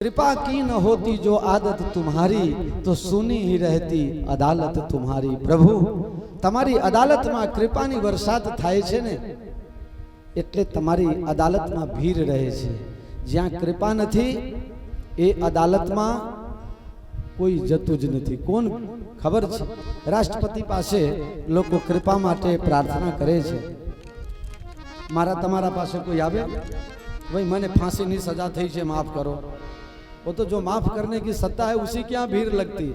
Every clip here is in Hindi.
कृपा की न होती जो आदत तुम्हारी तो सुनी ही रहती अदालत तुम्हारी। प्रभु તમારી અદાલતમાં કૃપાની વરસાદ થાય છે ને એટલે તમારી અદાલતમાં ભીડ રહે છે। જ્યાં કૃપા નથી એ અદાલતમાં કોઈ જતું જ નથી। કોણ ખબર છે? રાષ્ટ્રપતિ પાસે લોકો કૃપા માટે પ્રાર્થના કરે છે। મારા તમારા પાસે કોઈ આવે ભાઈ મને फांसीની સજા થઈ છે માફ કરો, वो तो जो माफ करने की सत्ता है उसी की यहाँ भीड़ लगती।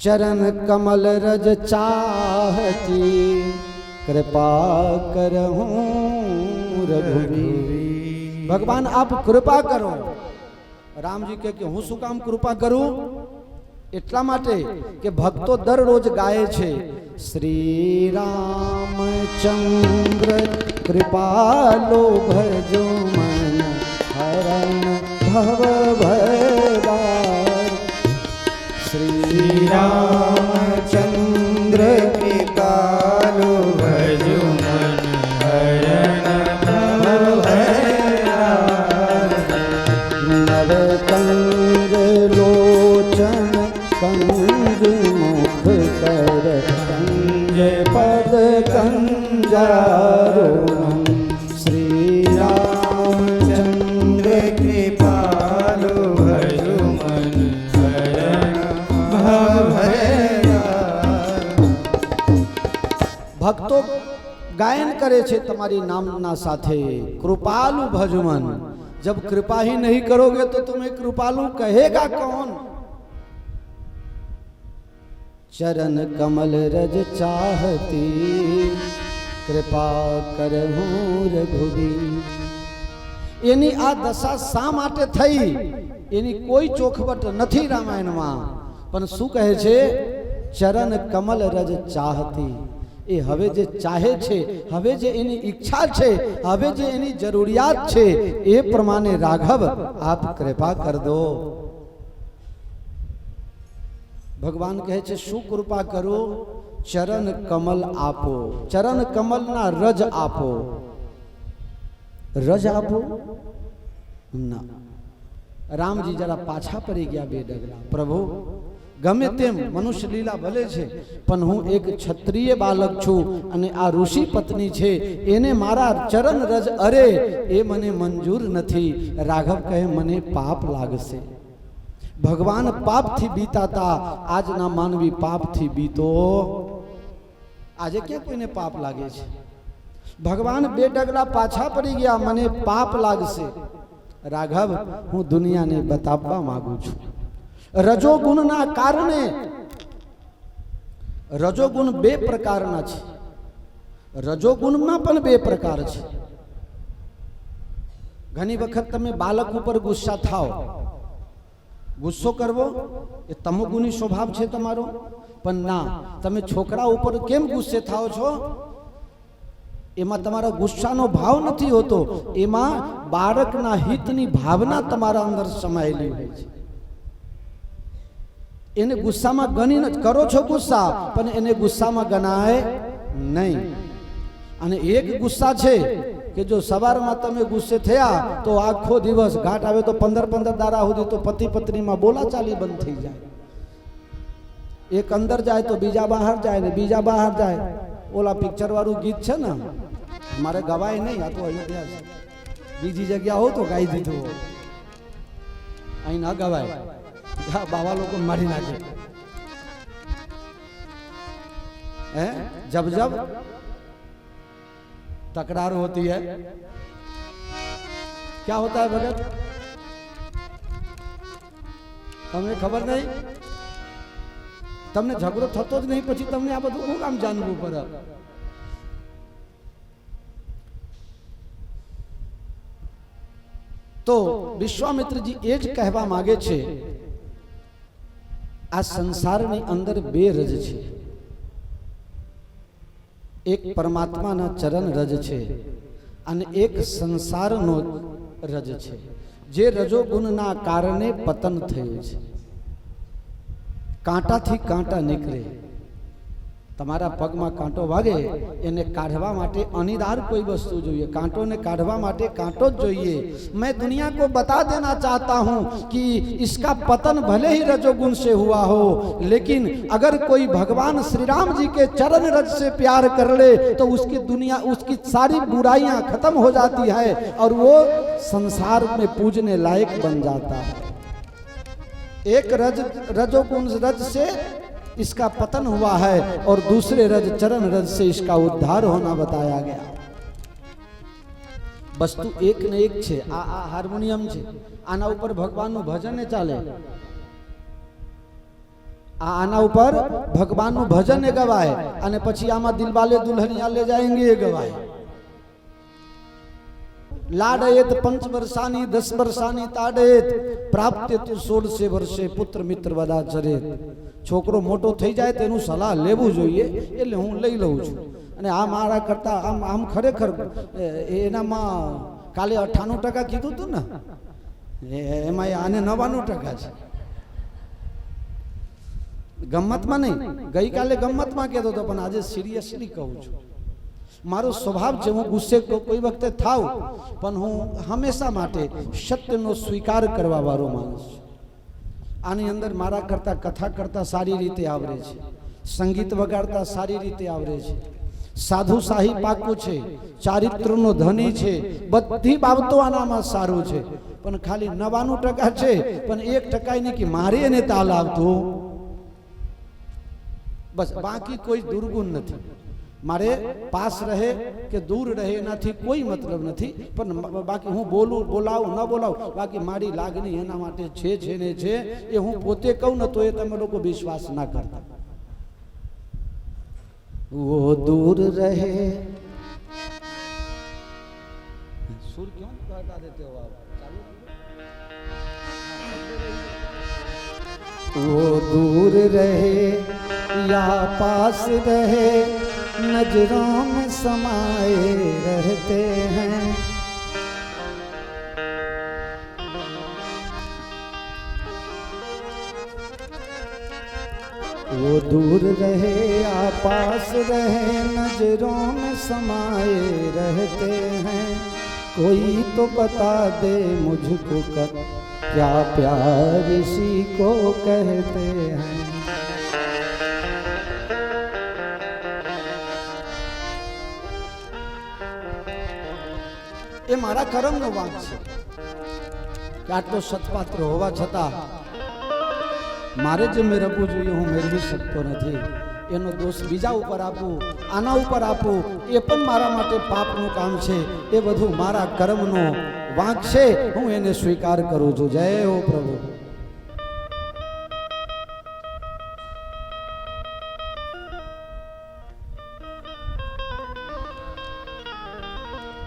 चरण कमल रज चाहती कृपा करहूं रघुवीर। भगवान आप कृपा करो। राम जी के हूँ शू काम कृपा करूं? એટલા માટે કે ભક્તો દરરોજ ગાય છે શ્રી રામચંદ્ર કૃપાલો ભજો મન હરણ ભવ ભયદાર। શ્રી રામચંદ્ર કૃપાલો ભજો મન હરણ ભવ ભયદાર। નવકંગ લોચન कंज मुख कर कंज पद कंजारों। श्री रामचंद्र कृपालो भजो मन हरण भव भयदार। भक्तो गायन करे छे तुम्हारी नामना साथे कृपालु भजमन। जब कृपा ही नहीं करोगे तो तुम्हें कृपालु कहेगा कौन? चरण कमल रज चाहती कृपा करहूं रघुवीर। एनी आ दशा शा माटे थई एनी कोई चोखवट नथी रामायण में, पण शू कहे छे? चरण कमल रज चाहती। ए हवे जे चाहे छे, हवे जे एनी इच्छा छे, हवे जे एनी जरूरियात छे ए प्रमाणे राघव आप कृपा कर दो। भगवान कहे छे शू कृपा करो? चरण कमल आपो। चरण कमल ना रज आपो। रज आपो ना। राम जी जरा पाछा पड़ी गया बे डगला। प्रभु गमे तेम मनुष्य लीला भले छे पण हूँ एक क्षत्रिय बालक छू अने आ ऋषि पत्नी छे एने मारा चरण रज अरे ए मने मंजूर नथी। राघव कहे मने पाप लागशे। भगवान पाप थी बीता था, आज ना मानवी पाप थी बीतो। आजे क्या कोई ने पाप लागे छे? भगवान बे डगला पाछा पड़ी गया मने पाप लागशे। राघव हूँ दुनिया ने बताववा मांगू छू रजोगुण ना कारणे। रजोगुण बे प्रकारना छे। रजोगुण में पण बे प्रकार छे। घनी वखत तमे बालक ऊपर गुस्सा थाओ, गुस्सो करवो ए तमोगुणी स्वभाव छे तमारो, पण ना तमे छोकरा ऊपर केम गुस्से थाओ छो? एमा तमारा गुस्सानो भाव नथी होतो, एमा बाळकना हितनी भावना तमारा अंदर समायेली होय छे। एने गुस्सामां गणी न करो छो गुस्सा, पण एने गुस्सामां गणाय नहीं। अने एक गुस्सा छे कि जो सवार में तमे गुस्से थया तो आखो दिवस घाट आवे तो 15-15 दारा हुदी तो पति पत्नी में बोला चाली बंद थी जाए। एक अंदर जाए तो बीजा बाहर जाए ने बीजा बाहर जाए। ओला पिक्चर वालू गीत छे ना मारे गवाय नहीं, आ तो अयोध्या छे। बीजी जगह हो तो गाई दीधो, अहीं न गवाय। बाबा लोग मारी नाखे। जब जब तकरार होती है क्या होता है भगत? तमने खबर नहीं? तमने झगड़ो थतो ज नहीं पछी तमने आ बधुं शुं काम जानवुं पड़े? तो विश्वामित्र जी एज कहवा मांगे छे आ संसारनी अंदर बे रज छे। एक परमात्मा ना चरण रज छे अने एक संसार नो रज छे। जे रजोगुण ना कारणे पतन थयुं छे। कांटा थी कांटा निकले તમારા પગમાં કાંટો વાગે એને કાઢવા માટે અનિદાર कोई वस्तु જોઈએ, કાંટોને કાઢવા માટે કાંટો જ જોઈએ। मैं दुनिया को बता देना चाहता हूँ कि इसका पतन भले ही रजोगुण से हुआ हो, लेकिन अगर कोई भगवान श्री राम जी के चरण रज से प्यार कर ले तो उसकी दुनिया, उसकी सारी बुराइयां खत्म हो जाती है और वो संसार में पूजने लायक बन जाता है। एक रजोगुण रज से इसका पतन हुआ है और दूसरे रज चरण रज से इसका उद्धार होना बताया गया। वस्तु एक ने एक छे। आ हार्मोनियम छे, आना ऊपर भगवान नु भजन ने चाले। आना ऊपर भगवान नु भजन ने गवाए अने પછી આમાં દિલવાલે દુલ્હનિયા ले जाएंगे गवाए। लाडयेत 5 वर्षानी 10 वर्षानी ताडयेत प्राप्त तु 16 वर्षे पुत्र मित्र वदा चरेत। छोकरो मोटो થઈ જાય તેનું સલાહ લેવું જોઈએ, એટલે હું લઈ લઉં છું। અને આ મારા કરતા આમ ખરેખર એનામાં કાલે 98% કીધું હતું ને, એમાં આને 99% છે। ગમ્મતમાં નહીં, ગઈકાલે ગમ્મતમાં કહેતો હતો પણ આજે સિરિયસલી કહું છું। મારો સ્વભાવ છે, હું ગુસ્સે કોઈ વખતે થાવ પણ હું હંમેશા માટે સત્યનો સ્વીકાર કરવા વાળો માણસ છું। આની અંદર મારા કરતા કથા કરતા સારી રીતે આવડે છે, સંગીત વગાડતા સારી રીતે આવડે છે, સાધુ શાહી પાકું છે, ચારિત્રનો ધની છે, બધી બાબતો આનામાં સારું છે। પણ ખાલી 99% છે પણ 1% નહીં કે મારે એને તાલ આવતું, બસ બાકી કોઈ દુર્ગુણ નથી। मारे पास रहे के दूर रहे एनाथी कोई मतलब नहीं, पर बाकी हूँ बोलूँ बोलाव न बोलाव, बाकी मारी लागनी एना माटे छे ने छे ए हूँ पोते कहूँ न तो ये तमे लोको विश्वास ना करता। वो दूर रहे, सुर क्यों हटा देते हो आप, चालू। वो दूर रहे या पास रहे नजरों में समाये रहते हैं। वो दूर रहे या पास रहे नजरों में समाये रहते हैं। कोई तो बता दे मुझको क्या प्यार इसी को कहते हैं। એ મારા કર્મનો વાંક છે કે આટલો સત્પાત્ર હોવા છતાં મારે જે મેળવવું જોઈએ હું મેળવી શકતો નથી। એનો દોષ બીજા ઉપર આપું, આના ઉપર આપું, એ પણ મારા માટે પાપનું કામ છે। એ બધું મારા કર્મનો વાંક છે, હું એને સ્વીકાર કરું છું। જય હો પ્રભુ।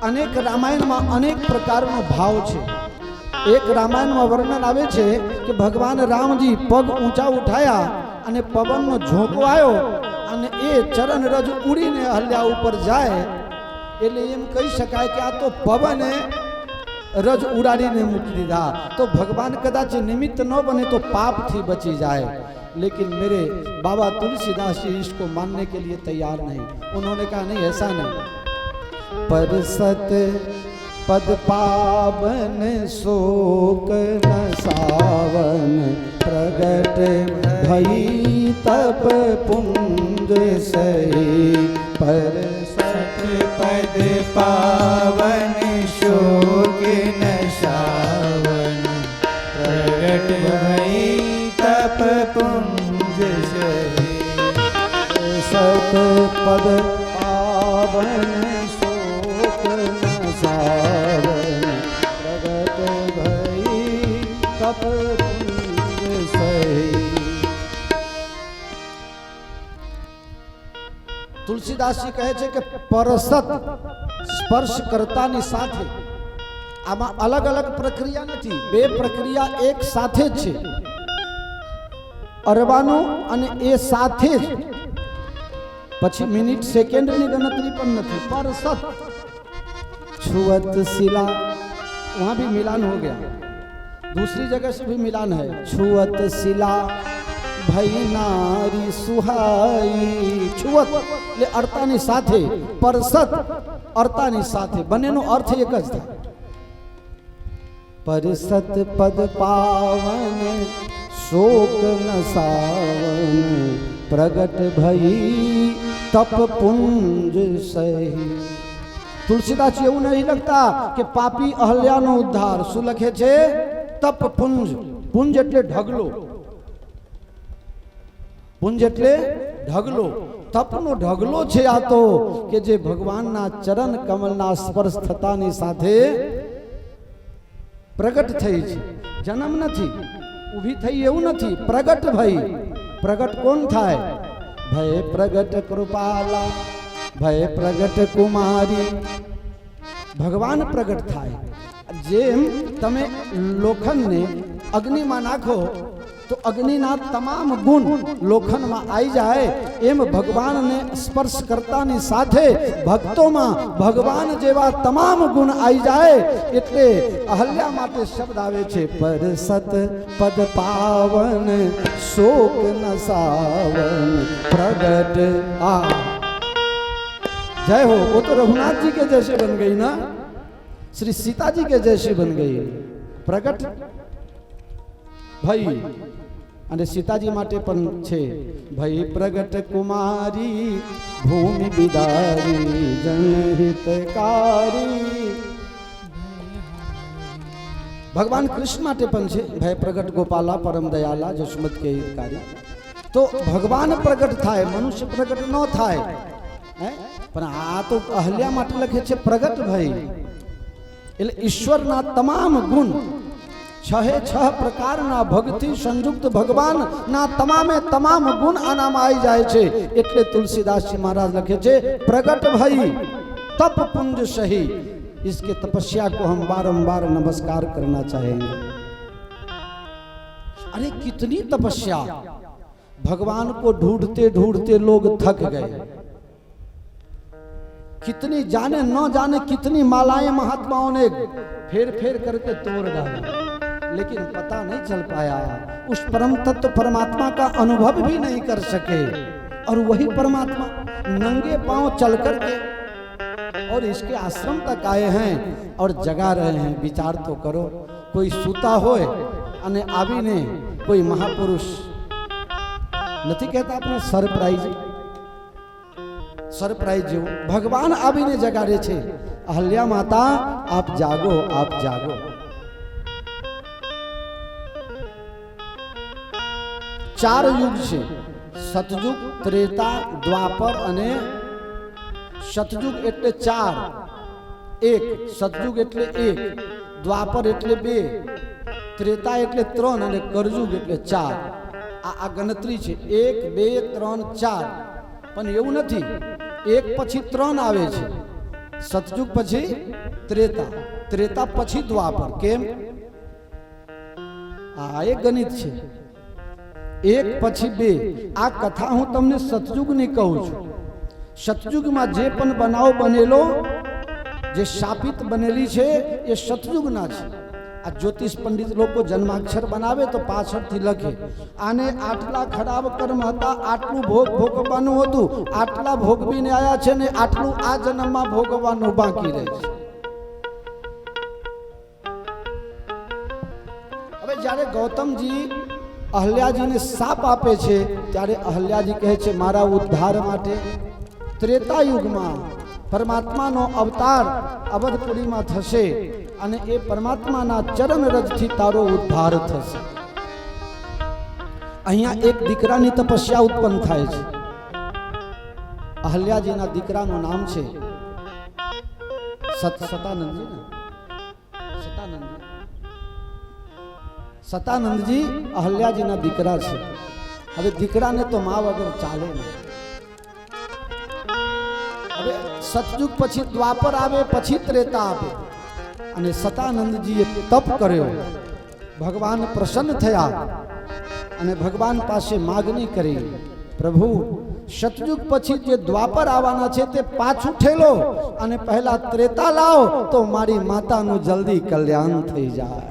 अनेक रामायण में अनेक प्रकार नो भाव छे। एक रामायण में वर्णन आवे छे कि भगवान राम जी पग ऊंचा उठाया अने पवन नो झोंको आयो अने ए चरण रज उड़ीने हल्या ऊपर जाए, एटले एम कही शकाय कि आ तो पवने रज उड़ाड़ीने मूकी दीधा। तो भगवान कदाच निमित्त न बने तो पाप थी बची जाए, लेकिन मेरे बाबा तुलसीदास जी इसको मानने के लिए तैयार नहीं। उन्होंने कहा नहीं, ऐसा नहीं। पर सत पद पावन शोक न सावन प्रगट भई तप पुंज सही। पर सत पद पावन शोक न सावन प्रगट भई तप पुंज सही। सत पद पावन तुलसीदास जी कहे छे कि परसत स्पर्श करतानी साथे आमा अलग अलग प्रक्रिया नहीं, बे प्रक्रिया एक साथे ज छे। अरवानो अने ए साथे ज पछी मिनिट सेकेंड नी गणतरी पण नथी। परसत छुअत शिला, वहां भी मिलान हो गया, दूसरी जगह से भी मिलान है। छुअत शिला भई नारी सुहाई। छुवत એટલે અર્તાની સાથે, પરસત અર્તાની સાથે, બંનેનો અર્થ એક જ થાય। परसत पद पावन शोक न सावन, प्रगट भई तप पुंज सही। तुलसीदास એવું નહીં લખતા કે પાપી અહલ્યાનો ઉદ્ધાર, શું લખે છે? તપ પુંજ। પુંજ એટલે ઢગલો, પુંજ એટલે ઢગલો, તપનો ઢગલો છે આ તો, કે જે ભગવાનના ચરણ કમલના સ્પર્શ થતાની સાથે પ્રગટ થઈ છે। જન્મ નથી, ઊભી થઈ એવું નથી, પ્રગટ ભઈ। પ્રગટ કોણ થાય? ભય પ્રગટ કૃપાલા, ભય પ્રગટ કુમારી। ભગવાન પ્રગટ થાય। જેમ તમે લોખંડને અગ્નિમાં નાખો તો અગ્નિના તમામ ગુણ લોખંડમાં આવી જાય, એમ ભગવાનને સ્પર્શ કરતાની સાથે ભક્તોમાં ભગવાન જેવા તમામ ગુણ આવી જાય। એટલે અહલ્યા માટે શબ્દ આવે છે પરસત પદ પાવન શોક ન સાવન, प्रगट। जय हो। वो तो रघुनाथ जी के जैसे बन गई ना, श्री सीता जी के जैसी बन गई। प्रगट भाई અને સીતાજી માટે પણ છે ભઈ પ્રગટ કુમારી, ભૂમિ બિદારી, જનહિતકારી। ભગવાન કૃષ્ણ માટે પણ છે ભય પ્રગટ ગોપાલા, પરમ દયાલા, જસમત કે હિતકારી। તો ભગવાન પ્રગટ થાય, મનુષ્ય પ્રગટ ન થાય। પણ આ તો અહલ્યા માટે લખે છે પ્રગટ ભઈ, એટલે ઈશ્વરના તમામ ગુણ, छहे छह प्रकारना भक्ति संयुक्त भगवान ना तमामे तमाम गुण आनामा आई जाए छे। एटले तुलसीदास जी महाराज लखे छे प्रगट भई तप पुंज सही। इसके तपस्या को हम बारंबार नमस्कार करना चाहेंगे। अरे कितनी तपस्या! भगवान को ढूंढते ढूंढते लोग थक गए। कितनी जाने न जाने कितनी मालाएं महात्माओं ने फेर फेर करके तोड़ डाली, लेकिन पता नहीं चल पाया। उस परम तत्व परमात्मा का अनुभव भी नहीं कर सके। और वही परमात्मा नंगे पांव चल करके और इसके आश्रम तक आए हैं और जगा रहे हैं। विचार तो करो, कोई सूता होए अने आवीने कोई महापुरुष नहीं कहता अपने सरप्राइज, सरप्राइज जो भगवान आवीने जगाड़े छे। अहल्या माता आप जागो, आप जागो। चार युग छे, सतयुग, त्रेता, द्वापर अने सतयुग एटले चार, एक सतयुग एटले एक, द्वापर एटले बे, त्रेता एटले त्रण अने करयुग एटले चार। आ गणतरी छे 1 2 3 4। पण एवुं नथी, एक पछी त्रण आवे छे, सतयुग पछी त्रेता, त्रेता पछी द्वापर। केम? आ एक गणित छे, एक पछी बे। आ कथा हूँ तमने सतयुग ने कहूँ छू। सतयुग में जे पण बनाव बनेलो, जे शापित बनेली छे, ये सतयुग ना छे। आ ज्योतिष पंडित लोग को जन्माक्षर बनावे तो पाछळ थी लखे आने आटला खराब कर्म हता, आटलू भोग भोगवानुं हतुं, आटला भोगवीने आया छे ने आटलू आ जन्ममां भोगवानुं बाकी रहे छे। हवे ज्यारे गौतम जी अहल्याजी ने साप आपे छे त्यारे अहल्याजी कहे छे मारा उद्धार माटे त्रेता युग में परमात्मा नो अवतार अवधपुरी में थशे अने ए परमात्मा ना चरण रज थी तारो उद्धार थशे। अहींया एक दीकरानी तपस्या उत्पन्न थाय छे। अहल्याजी ना दीकरानुं नाम छे सतानंदजी ने सतानंदजी अहल्याजी ना दीकरा छे। हवे दीकरा ने तो मां वगर चाले नहीं। हवे सतयुग पछी द्वापर आवे, पछी त्रेता आवे अने सतानंदजीए तप कर्यो। भगवान प्रसन्न थया अने भगवान पासे मागणी करी, प्रभु सतयुग पछी जे द्वापर आवाना छे ते पाछुं ठेलो अने पहला त्रेता लाओ तो मारी मातानुं जल्दी कल्याण थई जाय।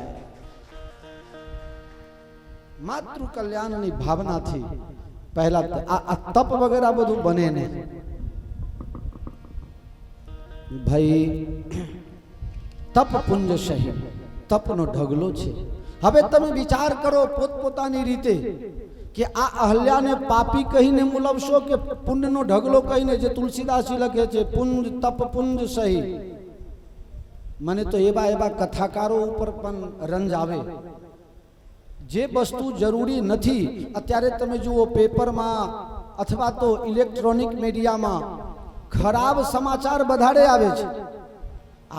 માતૃ કલ્યાણની ભાવનાથી પહેલા આ તપ વગેરે બધું બને ને ભાઈ તપ પુંજ સહી તપનો ઢગલો છે હવે તમે વિચાર કરો પોતપોતાની રીતે કે આ અહલ્યાને પાપી કહીને મુલવશો કે પુણ્યનો ઢગલો કહીને જે તુલસીદાસજી લખે છે પુંજ તપ પુંજ સહી મને તો એવા એવા કથાકારો ઉપર પણ રંજ આવે જે વસ્તુ જરૂરી નથી અત્યારે તમે જુઓ પેપરમાં અથવા તો ઇલેક્ટ્રોનિક મીડિયામાં ખરાબ સમાચાર વધારે આવે છે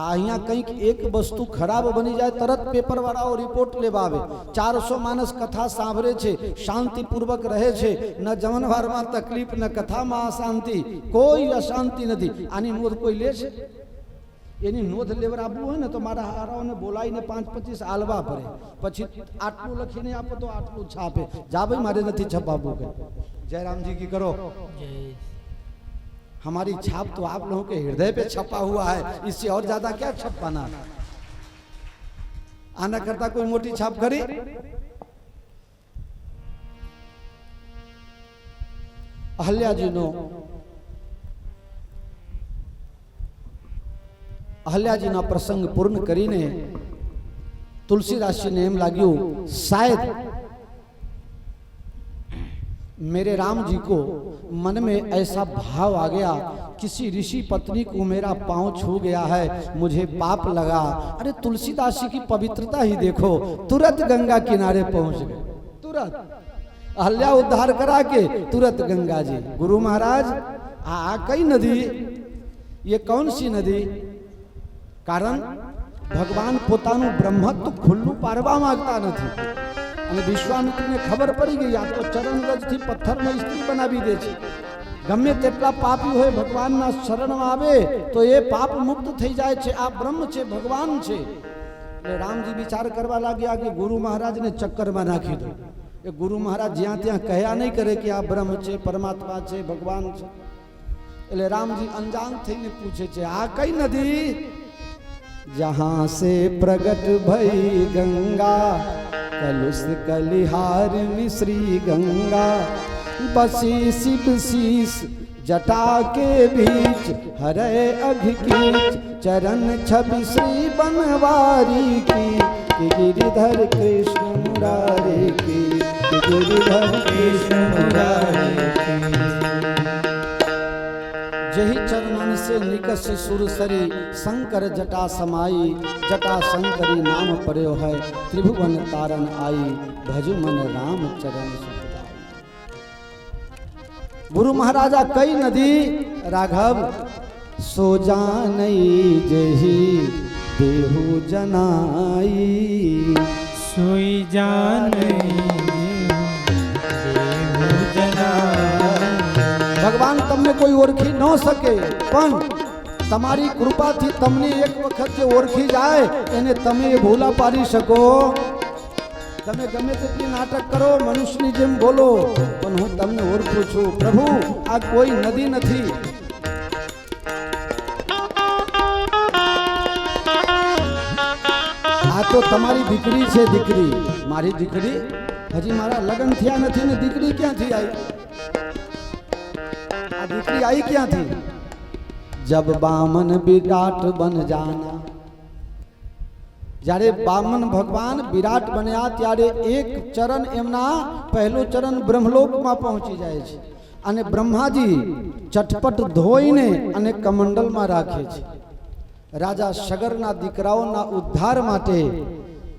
અહીંયા કંઈક એક વસ્તુ ખરાબ બની જાય તરત પેપર વાળાઓ રિપોર્ટ લેવા આવે 400 માણસ કથા સાંભળે છે શાંતિપૂર્વક રહે છે ન જમણવારમાં તકલીફ ન કથામાં અશાંતિ કોઈ અશાંતિ નથી આની નોંધ કોઈ લે છે એની નોંધ લેવા આપવું હોય ને તો મારા હારાઓને બોલાવીને 5-25 આલવા પડે પછી આટલું લખીને આપો તો આટલું છાપે જા ભાઈ મારે નથી છપાવવું કે जयराम जी की करो हमारी छाप तो आप लोगों के हृदय पे छपा हुआ है इससे और ज्यादा क्या छपवाना आना करता कोई मोटी छाप करी अहल्याजीना प्रसंग पूर्ण करीने तुलसीदासजी ने एम लाग्यू शायद मेरे राम जी को मन में ऐसा भाव आ गया किसी ऋषि पत्नी को मेरा पांव छू गया है मुझे पाप लगा अरे तुलसीदास जी की पवित्रता ही देखो तुरंत गंगा किनारे पहुंच गए तुरंत अहल्या उद्धार करा के तुरंत गंगा जी गुरु महाराज आ कई नदी ये कौन सी नदी कारण भगवान पोतानु ब्रह्मत्व खुल्लू पारवा मांगता नहीं અને વિશ્વામિત્રને ખબર પડી ગઈ આ તો ચરણરજથી પથ્થરમાં સ્ત્રી બનાવી દે છે ગમે તેટલા પાપી હોય ભગવાનના શરણમાં આવે તો એ પાપ મુક્ત થઈ જાય છે આ બ્રહ્મ છે ભગવાન છે એટલે રામજી વિચાર કરવા લાગ્યા કે ગુરુ મહારાજને ચક્કરમાં નાખી દો એ ગુરુ મહારાજ જ્યાં ત્યાં કહ્યા નહીં કરે કે આ બ્રહ્મ છે પરમાત્મા છે ભગવાન છે એટલે રામજી અંજાન થઈને પૂછે છે આ કઈ નદી जहाँ से प्रगट भई गंगा कलुष कलिहार मिश्री गंगा बसी शिव शीस जटा के बीच हरे अघ कीच चरण छवि श्री बनवारी की गिरिधर कृष्ण मुरारी की गिरिधर कृष्ण मुरारी की जही चरणन से निकस सुरसरी शंकर जटा समाई जटा शंकरी नाम पर्यो है त्रिभुवन तारन आई भजु मन राम चरण सुखदाई गुरु महाराजा कई नदी राघव सो जानई जही देहु जनाई सोई जानई देहु जनाई भगवान तमने कोई ओरखी न सके पण तमारी कृपा थी तमने एक वखत जो ओरखी जाए एने तमे भूला पारी सको तमे गमे तेटली नाटक करो मनुष्यनी जेम बोलो पण हूँ तमने ओरखूं छुं प्रभु आ कोई नदी नथी आ तो तमारी दीकरी छे दीकरी मारी दीकरी हजी मारा लग्न थया नथी ने दीकरी क्यांथी आई दीकरी आई क्या थी जब बामन विराट बन जाना जारे बामन भगवान विराट बन्या त्यारे एक चरण एमना पहलो चरण ब्रह्मलोक में पहुंची जाए छे अने ब्रह्माजी चटपट धोईने अने कमंडल में राखे छे राजा सगरना दीकराओना उद्धार माटे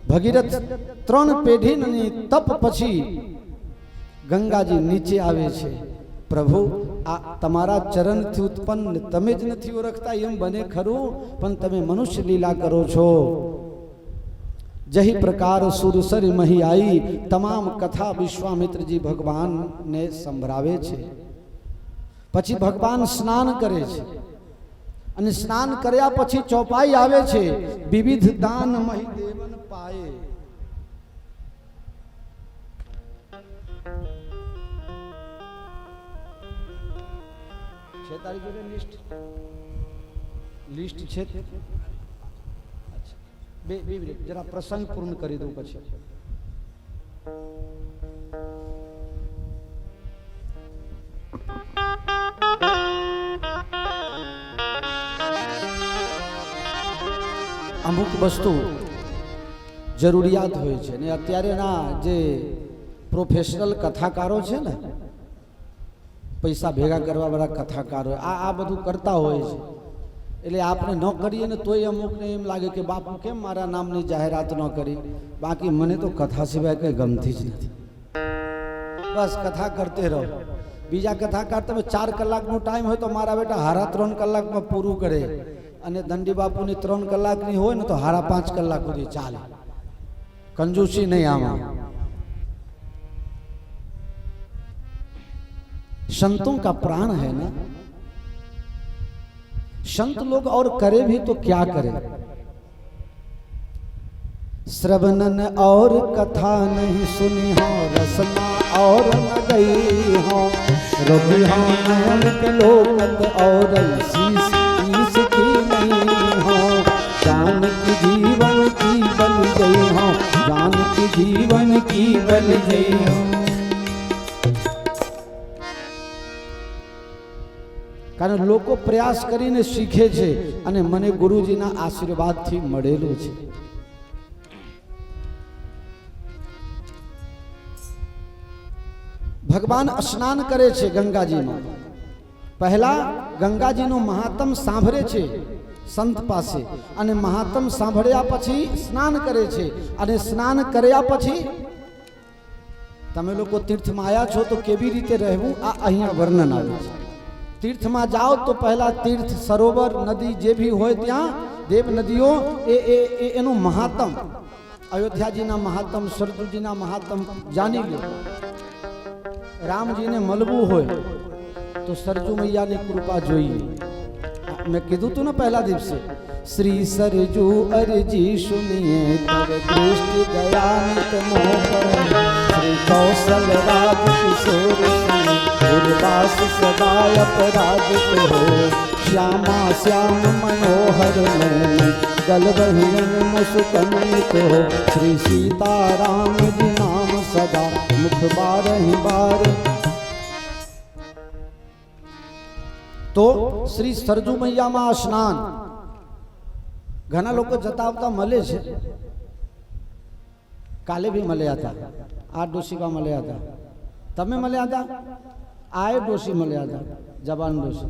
भगीरथ 3 पेढ़ीनी तप पछी गंगाजी नीचे आवे छे प्रभु आ तमारा चरण थी उत्पन्न तमे ज नथी ओळखता एम बने खरू पण तमे मनुष्य लीला करो छो जही प्रकार सुरसरी मही आई तमाम कथा विश्वामित्र जी भगवान ने संभरावे छे पछी भगवान स्नान करे छे अने स्नान कर्या पछी चौपाई आवे छे विविध दान मही देवन पाए तारी जोड़े लिस्ट छे अच्छा बे जरा प्रसंग पूर्ण करी दो पछी અમુક વસ્તુ જરૂરિયાત હોય છે ને અત્યારેના જે પ્રોફેશનલ કથાકારો છે ને, પૈસા ભેગા કરવાવાળા કથાકારો આ બધું કરતા હોય છે, એટલે આપણે ન કરીએ ને તોય અમુકને એમ લાગે કે બાપુ કેમ મારા નામની જાહેરાત ન કરી. બાકી મને તો કથા સિવાય કંઈ ગમતી જ નથી. બસ કથા કરતે રહો. બીજા કથાકાર તમે 4 કલાકનો ટાઈમ હોય તો મારા બેટા 3.5 કલાકમાં પૂરું કરે, અને દંડી બાપુની 3 કલાકની હોય ને તો 5.5 કલાક સુધી ચાલે. कंजूसी नहीं आवा. संतों का प्राण है ना. संत लोग और करे भी तो क्या करे. श्रवणन और कथा नहीं सुनी हो, रसना और न गई हो, रवि हो नयन के लोकत और शीश की नहीं हो, जान की जीवन की बन गई हो, जान की जीवन की बन गई हो. कारण लोको प्रयास करीने सीखे छे અને મને ગુરુજીના આશીર્વાદથી મળેલું છે. ભગવાન સ્નાન કરે છે ગંગાજીમાં. પહેલા ગંગાજીનો મહાત્મ સાંભળે છે સંત પાસે, અને મહાત્મ સાંભળ્યા પછી સ્નાન કરે છે, અને સ્નાન કર્યા પછી તમે લોકો તીર્થમાં આવ્યા છો તો કેવી રીતે રહેવું આ અહીંયા વર્ણન આવે છે. तीर्थમાં જાઓ તો પહેલા તીર્થ સરોવર નદી જે ભી હોય ત્યાં દેવ નદીઓ એનું મહાત્મ, અયોધ્યાજીના મહાત્મ, સરજુજીના મહાત્મ જાણી લો. રામજીને મળવું હોય તો સરજુ મૈયાની કૃપા જોઈએ. મેં કીધું તું ને પહેલા દિવસે, श्री सरजू अर्जी सुनिए तब दृष्टि दयानित मोह, श्री कौशल राज किशोर उर्वास सदा अपराजित हो, श्यामा श्याम मनोहर नयन गलबहिन मुस्कनित हो, श्री सीताराम जी नाम सदा मुख बारहि बार. तो श्री सरजू मैया में स्नान घना लोग जता आवता मले छे. काले भी मल्या था, आ डोशी का मल्या था, तमे मल्या था, आए डोशी मल्या था, जबान डोशी.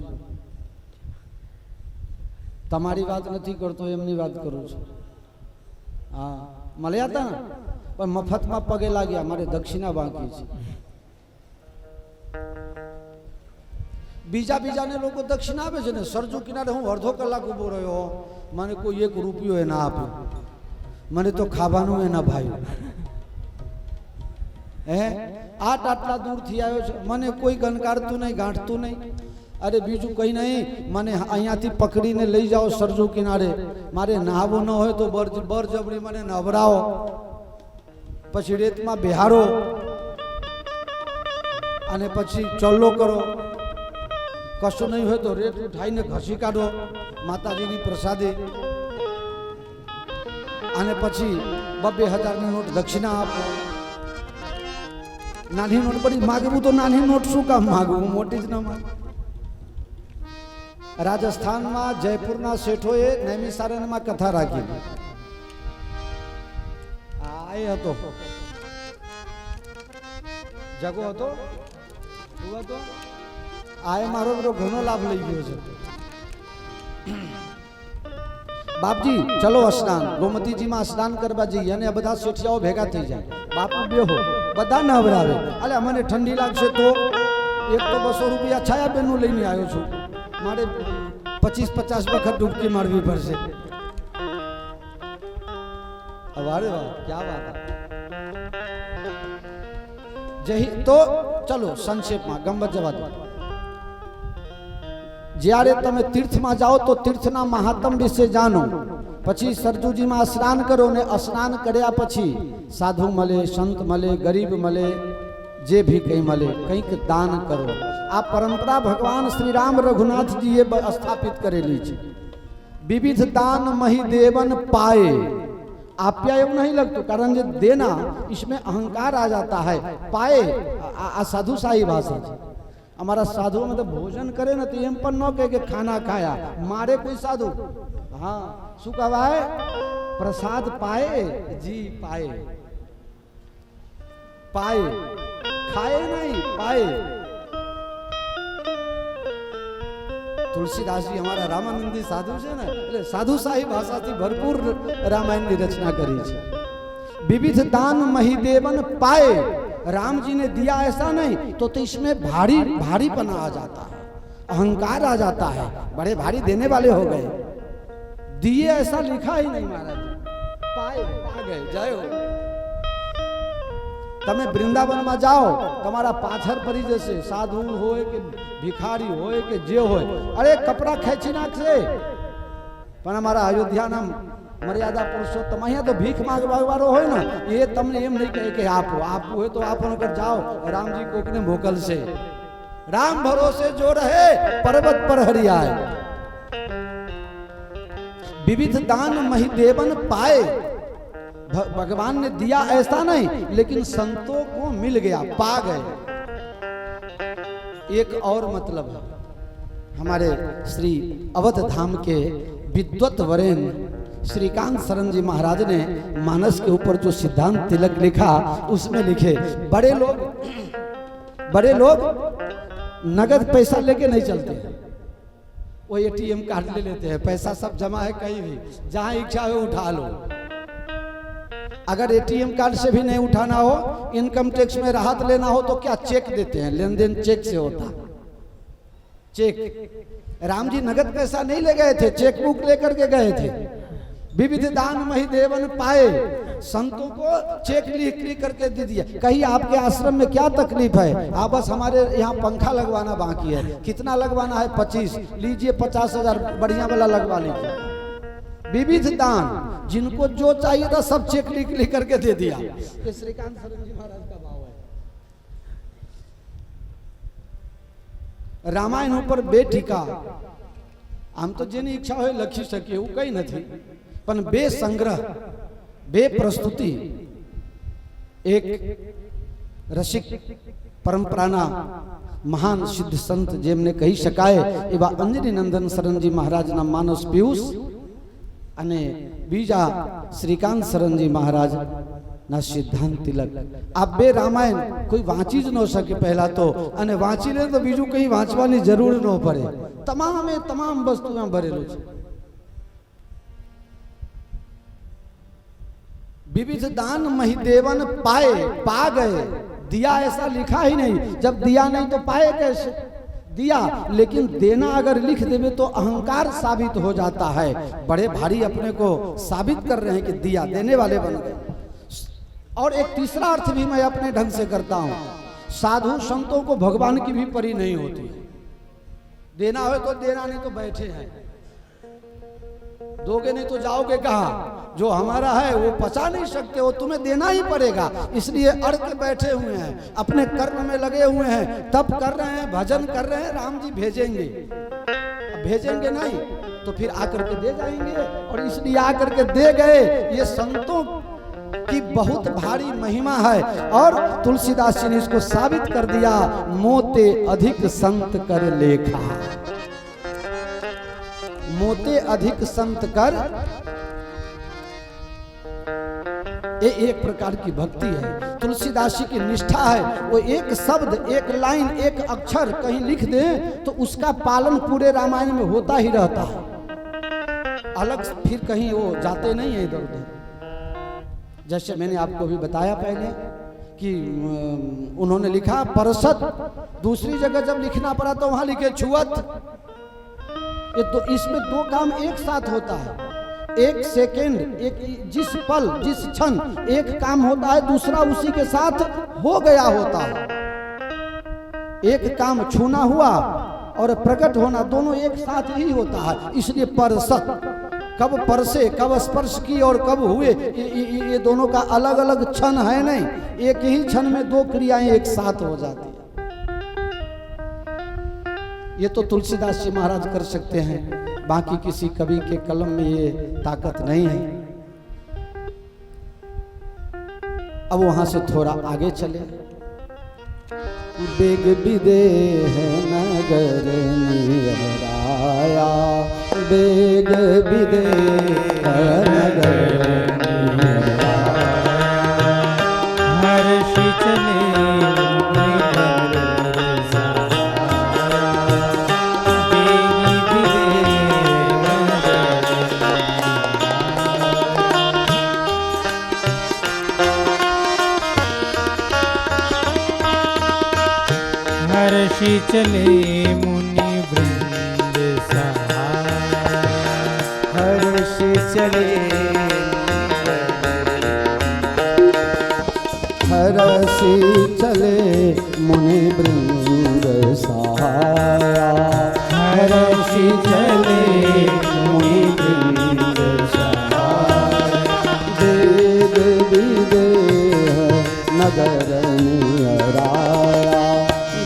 तमारी बात नहीं करतो, एमनी बात करूँ छूं. हाँ मल्या था ने, पण मफत में पगे लाग्या, मारे दक्षिणा बाकी छे. बीजा बीजा ने लोग दक्षिणा आपे छे ने. सरजू किनारे हूँ अर्धो कलाक उभो रह्यो, મને કોઈ 1 રૂપિયો એ ના આપ્યો, મને તો ખાવાનું એ ના ભાઈ. હે આટલા દૂરથી આવ્યો છે, મને કોઈ ગણકારતું નહીં, ગાંઠતું નહીં. અરે બીજું કંઈ નહીં, મને અહીંયાથી પકડીને લઈ જાઓ સરજુ કિનારે. મારે નાહવું ન હોય તો બરજબરી મને નવરાવો, પછી રેતમાં બેહારો, અને પછી ચોલ્લો કરો. કશું નહીં હોય તો રેત ઉઠાઈને ઘસી કાઢો માતાજીની પ્રસાદે, અને પછી 2,000ની નોટ દક્ષિણા આપો. નાની નોટ પડી માગવું તો નાની નોટ શું કામ માગવું, મોટી જ ન માગ. રાજસ્થાનમાં જયપુરના શેઠોએ નૈમિષારણ્યમાં કથા રાખી. આ એ હતો જગો હતો, શું હતો? આ મારો બધો ઘણો લાભ લઈ ગયો છે. બાપજી ચલો સ્નાન, ગોમતીજી માં સ્નાન કરવા જઈએ, અને આ બધા શેઠિયાઓ ભેગા થઈ જાય. બાપુ બેહો, બધા નવરાવે. અલે મને ઠંડી લાગશે તો 100-200 રૂપિયા છાયાબેનનું લઈને આવ્યો છું, મારે 25-50 વખત ડૂબકી મારવી પડશે. વારે વાહ, ક્યાં વાત. જય તો ચલો સંક્ષેપમાં ગંબત જવા દો. જ્યારે તમે તીર્થમાં જાઓ તો તીર્થના મહાત્મ વિશે જાણો, પછી સરજુજીમાં સ્નાન કરો, ને સ્નાન કર્યા પછી સાધુ મળે, સંત મળે, ગરીબ મળે, જે ભી કંઈ મળે કંઈક દાન કરો. આ પરંપરા ભગવાન શ્રી રામ રઘુનાથજીએ સ્થાપિત કરેલી છે. વિવિધ દાન મહી દેવન પાए. आप्या એવું नहीं लगता, कारण जो देना इसमें अहंकार आ जाता है. पाए आ साधु शाही भाषा है. हमारा साधु में तो भोजन करे ना तो एम पर न कहे के खाना खाया, मारे कोई साधु। हाँ शू कहवाए, प्रसाद पाए जी पाए, पाए खाए नहीं पाए। तुलसीदास जी हमारा रामानंदी साधु છે ને, એટલે સાધુ સાહી ભાષાથી ભરપૂર રામાયણની રચના કરી છે। विविध दान महिदेवन पाए, राम जी ने दिया ऐसा नहीं तो इसमें भारीपना आ जाता है, अहंकार आ जाता है, बड़े भारी देने वाले हो गए। दिए ऐसा लिखा ही नहीं महाराज, पाए पा गए, जय हो। તમે વૃંદાવન માં જાઓ, તમારા પાછળ પડી જશે, સાધુ હોય કે ભિખારી હોય કે જે હોય, અરે કપડા ખેંચી નાખશે। પણ અમારા અયોધ્યાના મર્યાદા પુરુષોત્તમ અહીંયા તો ભીખ માંગવાવાળો હોય ને, એ તમને એમ નહીં કહે કે આપો, આપવું હોય તો આપો, નકર જાઓ રામજી કોકને મોકલશે। રામ ભરોસે જો રહે पर्वत पर हरियाए, विविध दान महिदेवन पाए। भगवान ने दिया ऐसा नहीं, लेकिन संतों को मिल गया, पा गए। एक और मतलब है, हमारे श्री अवध धाम के विद्वत वरेन श्रीकांत शरण जी महाराज ने मानस के ऊपर जो सिद्धांत तिलक लिखा, उसमें लिखे बड़े लोग नगद पैसा लेके नहीं चलते, वो एटीएम कार्ड ले लेते हैं। पैसा सब जमा है कहीं भी, जहां इच्छा हो उठा लो। अगर एटीएम कार्ड से भी नहीं उठाना हो, इनकम टैक्स में राहत लेना हो तो क्या चेक देते हैं, लेन देन चेक से होता। चेक, राम जी नगद पैसा नहीं ले गए थे, चेक बुक लेकर के गए थे। विविध दान महिदेवन पाए, संतों को चेक लिख करके दे दिया। कहीं आपके आश्रम में क्या तकलीफ है, आप बस हमारे यहाँ पंखा लगवाना बाकी है, कितना लगवाना है 25, लीजिए 50,000 बढ़िया वाला लगवा लीजिए। विविध दान, जिनको जो चाहिए था सब चेक लिख करके दे दिया। ये श्रीकांत शरण जी महाराज का भाव है। रामायण ऊपर बेठीका आम तो जेनी इच्छा हो लखी सके એવું કઈ નથી, પણ બે સંગ્રહ, બે પ્રસ્તુતિ, એક રસિક પરંપરાના મહાન સિદ્ધ સંત જેમને કહી શકાય એવા અંજની નંદન શરણજી મહારાજના માનસ પિયુષ, અને બીજા શ્રીકાંત શરણજી महाराज ना सिद्धांत तिलक। आप बे रामायण कोई वाँची ज न सके पहला तो, अने वाँची ले तो बीजू कहीं वाँचवानी जरूर न पड़े। तमाम वस्तु भरेलू है। विविध दान महिदेवन पाए, पा गए। दिया ऐसा लिखा ही नहीं, जब दिया नहीं तो पाए कैसे? दिया, लेकिन देना अगर लिख देवे तो अहंकार साबित हो जाता है। बड़े भारी अपने को साबित कर रहे हैं कि दिया, देने वाले बन गए। और एक तीसरा अर्थ भी मैं अपने ढंग से करता हूं, साधु संतों को भगवान की भी परी नहीं होती। देना हो तो देना, नहीं तो बैठे हैं। दोगे नहीं तो जाओगे कहाँ? जो हमारा है वो पचा नहीं सकते, वो तुम्हें देना ही पड़ेगा। इसलिए अड़ के बैठे हुए हैं, अपने कर्म में लगे हुए हैं, तप कर रहे हैं, भजन कर रहे हैं। राम जी भेजेंगे, भेजेंगे नहीं तो फिर आकर के दे जाएंगे। और इसलिए आकर के दे गए। ये संतों की बहुत भारी महिमा है। और तुलसीदास जी ने इसको साबित कर दिया, मोते अधिक संत कर लेखा। मोते अधिक संत कर, ये एक प्रकार की भक्ति है। तुलसीदास जी की निष्ठा है। वो एक शब्द, एक लाइन, एक अक्षर कहीं लिख दे तो उसका पालन पूरे रामायण में होता ही रहता है। अलग फिर कहीं वो जाते नहीं है इधर उधर। जैसे मैंने आपको भी बताया पहले कि उन्होंने लिखा परसत, दूसरी जगह जब लिखना पड़ा तो वहां लिखे छुअत। ये तो इसमें दो काम एक साथ होता है। एक सेकेंड, एक जिस पल, जिस क्षण एक काम होता है, दूसरा उसी के साथ हो गया होता है। एक काम छूना हुआ और प्रकट होना दोनों एक साथ ही होता है। इसलिए परसत, कब परसे, कब स्पर्श की और कब हुए, ये दोनों का अलग अलग क्षण है नहीं। एक ही क्षण में दो क्रियाएं एक साथ हो जाती है। ये तो तुलसीदास जी महाराज कर सकते हैं, बाकी किसी कवि के कलम में ये ताकत नहीं है। अब वहां से थोड़ा आगे चले। बेग विदेह नगर निराया, बेग विदेह नगर निराया। हर्षि चले हर्षि चले मुनि वृंद सहाय, हर्षि चले हर्षि चले मुनि वृंद सहाया, हर्षि चले मुनि वृंद सहाया। वेद विदेह नगर निराया,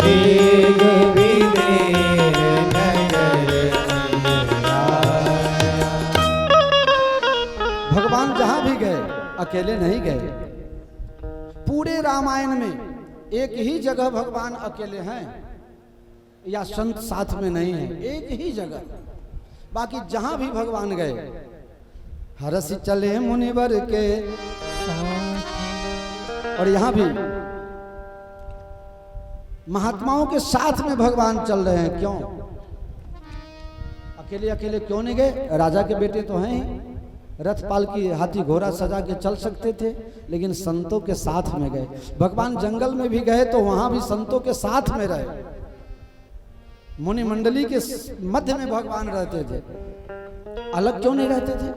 वेग विदेह नगर निराया। भगवान जहां भी गए अकेले नहीं गए। पूरे रामायण में एक ही जगह भगवान अकेले हैं या संत साथ में नहीं है, एक ही जगह। बाकी जहां भी भगवान गए हर्ष चले मुनिवर के साथ। और यहां भी महात्माओं के साथ में भगवान चल रहे हैं। क्यों अकेले अकेले क्यों नहीं गए? राजा के बेटे तो हैं ही, रथ पालकी हाथी घोड़ा सजा के चल सकते थे, लेकिन संतों के साथ में गए। भगवान जंगल में भी गए तो वहां भी संतों के साथ में रहे। मुनि मंडली के मध्य में भगवान रहते थे, अलग क्यों नहीं रहते थे?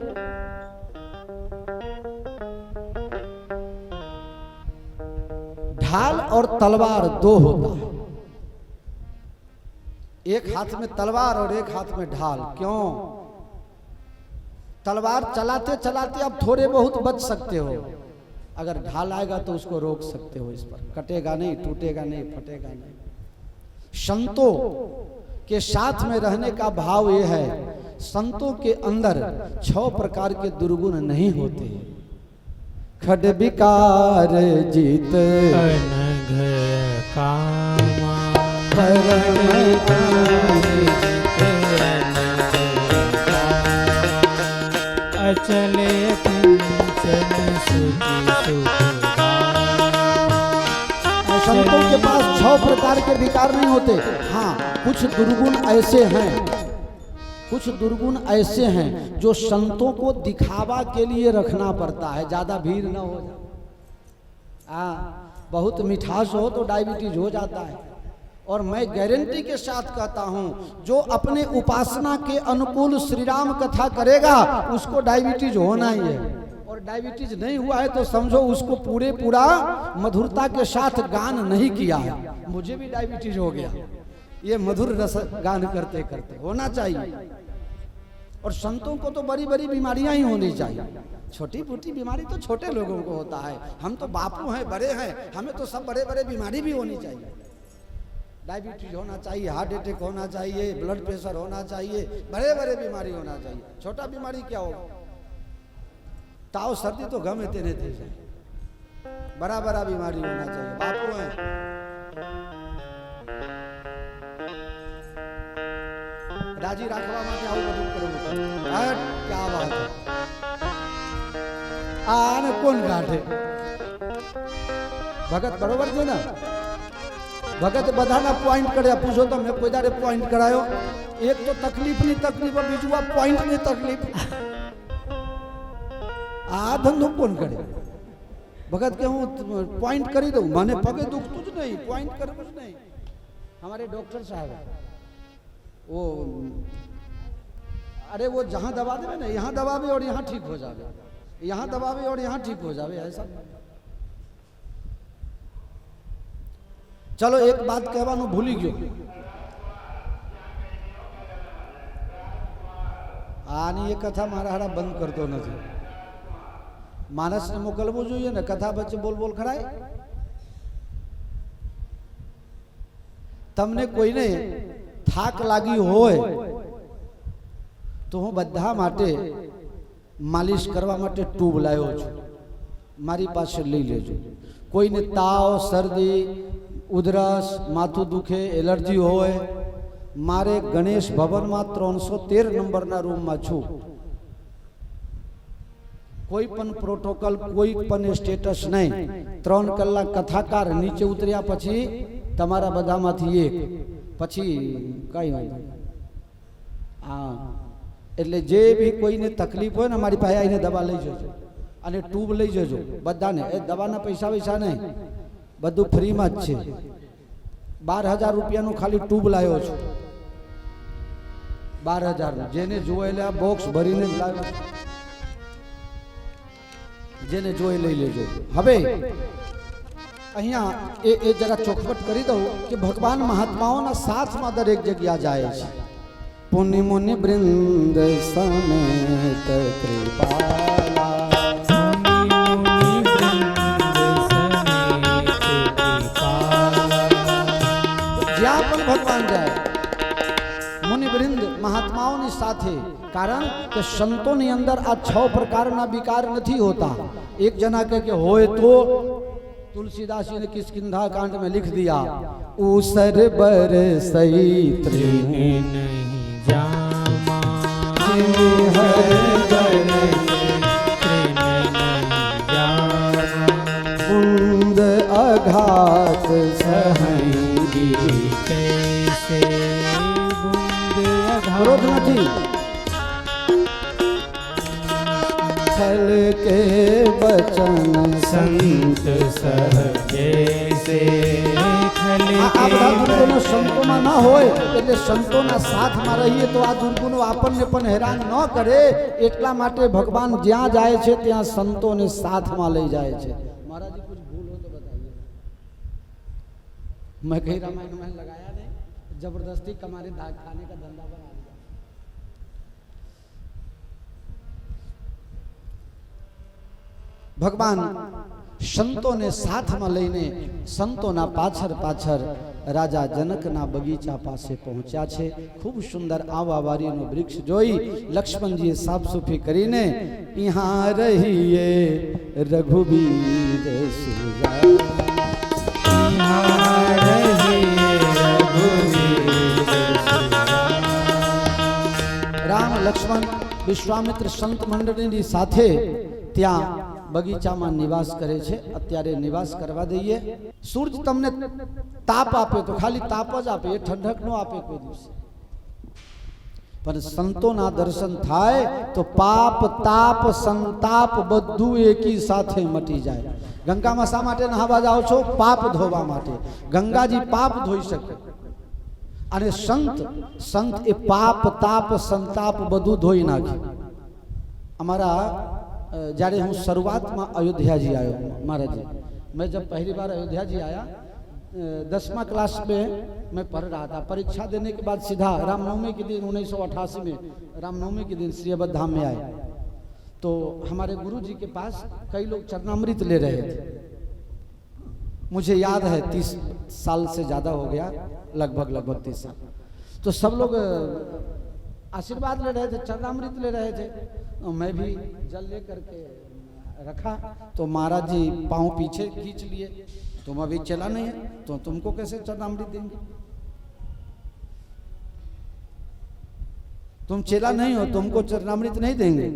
ढाल और तलवार दो होता है, एक हाथ में तलवार और एक हाथ में ढाल। क्यों? तलवार चलाते चलाते आप थोड़े बहुत बच सकते हो, अगर ढाल आएगा तो उसको रोक सकते हो, इस पर कटेगा नहीं, टूटेगा नहीं, फटेगा नहीं। संतों के साथ में रहने का भाव यह है, संतों के अंदर 6 प्रकार के दुर्गुण नहीं होते। खड विकार जीत अनघ कामा, अचले किंचन सुखी सुखदाम। संतों के पास 6 प्रकार के विकार नहीं होते। हाँ, कुछ दुर्गुण ऐसे हैं, कुछ दुर्गुण ऐसे हैं जो संतों को दिखावा के लिए रखना पड़ता है, ज्यादा भीड़ ना हो जाए। बहुत मिठास हो तो डायबिटीज हो जाता है। और मैं गारंटी के साथ कहता हूं, जो अपने उपासना के अनुकूल श्री राम कथा करेगा उसको डायबिटीज होना ही है। और डायबिटीज नहीं हुआ है तो समझो उसको पूरा मधुरता के साथ गान नहीं किया है। मुझे भी डायबिटीज हो गया ये मधुर रस गान करते करते। होना चाहिए। और संतों को तो बड़ी बड़ी बीमारियां ही होनी चाहिए, छोटी मोटी बीमारी तो छोटे लोगों को होता है। हम तो बापू हैं, बड़े हैं, हमें तो सब बड़े बड़े बीमारी भी होनी चाहिए। डायबिटीज होना चाहिए, हार्ट अटैक होना चाहिए, ब्लड प्रेशर होना चाहिए, बड़े बड़े बीमारी होना चाहिए। छोटा बीमारी क्या हो? ताव सर्दी तो गम तेने थे, बड़ा बड़ा बीमारी होना चाहिए। बापू हैं, राजी राखवा में क्या क्या बात है? आने कौन गाठे भगत बरोबर थे ना? भगत बधाना पॉइंट करे, पूछो तो मैं कोई दारे पॉइंट करायो। एक तो तकलीफ नहीं तकलीफ, बीजुआ पॉइंट नहीं तकलीफ। आ धंधो कौन करे? भगत के हूँ पॉइंट करी दू, माने पगे दुख तुझ नहीं, पॉइंट कर कुछ नहीं। हमारे डॉक्टर साहब वो, अरे वो जहां दबा देवे ना, यहाँ दबावे और यहाँ ठीक हो जावे, यहाँ दबावे और यहाँ ठीक हो जावे, ऐसा। चलो एक बात कहवानू भूली गयो, आनी ये कथा मारा हारा बंद करतो नहीं। मानस ने मोकलवो जोईए ने, कथा बच्चे बोल बोल खड़ाए। तमने कोई ने थाक लागी होय तो हूँ बधा माटे मालिश करवा माटे ट्यूब लायो छू, मारी पास लई लेजो। कोई ने ताव सर्दी ઉધરસ, માથું દુખે, એલર્જી હોય, મારે ગણેશ ભવનમાં 313 નંબરના રૂમમાં છું. કોઈ પણ પ્રોટોકોલ, કોઈ પણ સ્ટેટસ નહીં. 3 કલાક કથાકાર નીચે ઉતર્યા પછી તમારા બધામાંથી એક, પછી કઈ વાંધો નહીં. હા, એટલે જે બી કોઈને તકલીફ હોય ને મારી પાસે આવીને દવા લઈ જજો અને ટ્યુબ લઈ જજો બધાને. એ દવાના પૈસા નહીં, બધું ફ્રીમાં જ છે. 12,000 રૂપિયાનું ખાલી ટ્યુબ લાવ્યો છું. 12,000 જેને જોયેલા બોક્સ ભરીને જ લાવ્યો, જેને જોઈ લઈ લેજો. હવે અહીંયા એ જરા ચોખવટ કરી દઉં કે ભગવાન મહાત્માઓના સાથમાં દરેક જગ્યા જાય છે. પુનિ મુનિ બૃંદ સમેત કૃપાલા, જ્યાં પણ ભગવાન જાય મુનિવૃંદ મહાત્માઓની સાથે. કારણ કે સંતોની અંદર આ 6 પ્રકારના વિકાર નથી હોता. एक जना कह के होए तो तुलसीदास जी ने किष्किंधा कांड में लिख दिया, ऊसर बर सही तृण नहीं जामा, बूंद आघात सहेंगी कैसे बूंद क्रोध નથી. फल के बचन संत सहजे से खल આ બધા દુર્ગુણો સંતોમાં ન હોય એટલે સંતોના સાથમાં રહીએ તો આ દુર્ગુણો આપણને પણ હેરાન ન કરે. એટલા માટે ભગવાન જ્યાં જાય છે ત્યાં સંતોને સાથમાં લઈ જાય છે. महाराज जी कुछ भूल हो तो बताइए. मैं कहीं रामायण में लगाया नहीं, जबरदस्ती कमारे दाग खाने का धंधा बना दिया. ભગવાન સંતોને સાથમાં લઈને સંતોના પાછળ રાજા જનકના બગીચા પાસે પહોંચ્યા છે. ખૂબ સુંદર આવા વારીનું વૃક્ષ જોઈ લક્ષ્મણજીએ સાફ સફાઈ કરીને यहाँ रहिए रघुवीर सुजा, राम लक्ष्मण विश्वामित्र संत मंडळीની સાથે ત્યાં બગીચામાં નિવાસ કરે છે. અત્યારે નિવાસ કરવા દઈએ. સૂરજ તમને તાપ આપે તો ખાલી તાપ જ આપે, એ ઠંડક નો આપે કોઈ દિવસ. પણ સંતોના દર્શન થાય તો પાપ, તાપ, સંતાપ બધું એકી સાથે મટી જાય. ગંગામાં શા માટે નહાવા જાઓ છો? પાપ ધોવા માટે. ગંગાજી પાપ ધોઈ શકે અને સંત એ પાપ, તાપ, સંતાપ બધું ધોઈ નાખે. અમારા જ્યારે હું शुरुआत में अयोध्या जी आयो महाराज जी, मैं जब पहली बार अयोध्या जी आया 10वां क्लास में मैं पढ़ रहा था. परीक्षा देने के बाद सीधा रामनवमी के दिन 1988 में रामनवमी के दिन श्री अवध धाम में आए तो हमारे गुरु जी के पास कई लोग चरणामृत ले रहे थे. मुझे याद है 30 साल से ज़्यादा हो गया, लगभग 30 साल. तो सब लोग आशीर्वाद ले रहे थे, चरणामृत ले रहे थे. मैं भी जल ले करके रखा तो महाराज जी पाँव पीछे खींच लिए. तुम अभी चला नहीं है तो तुमको कैसे चरणामृत देंगे? तुम चेला नहीं हो, तुमको चरणामृत नहीं देंगे.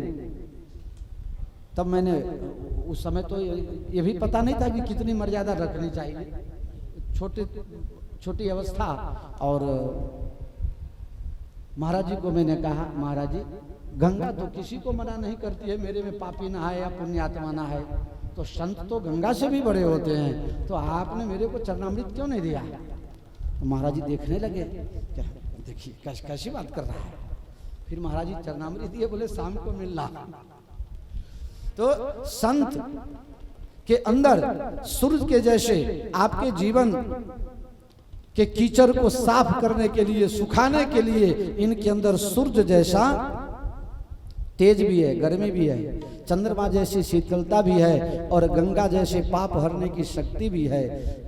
तब मैंने उस समय तो ये भी पता नहीं था कि कितनी मर्यादा रखनी चाहिए. छोटी अवस्था. और महाराज जी को मैंने कहा, महाराज जी गंगा तो किसी को मना नहीं करती है, मेरे में पापी ना है या पुण्यात्मा ना है, तो संत तो गंगा से भी बड़े होते हैं, तो आपने मेरे को चरणामृत क्यों नहीं दिया? तो महाराज जी देखने लगे, क्या देखिए कैसी बात कर रहा है. फिर महाराज जी चरणामृत दिए, बोले शाम को मिलना. तो संत के अंदर सूरज के जैसे आपके जीवन के कीचड़ को साफ करने के लिए, सुखाने के लिए इनके अंदर सूरज जैसा तेज भी है, गर्मी भी है, चंद्रमा जैसी शीतलता भी है और गंगा जैसे पाप हरने की शक्ति भी है.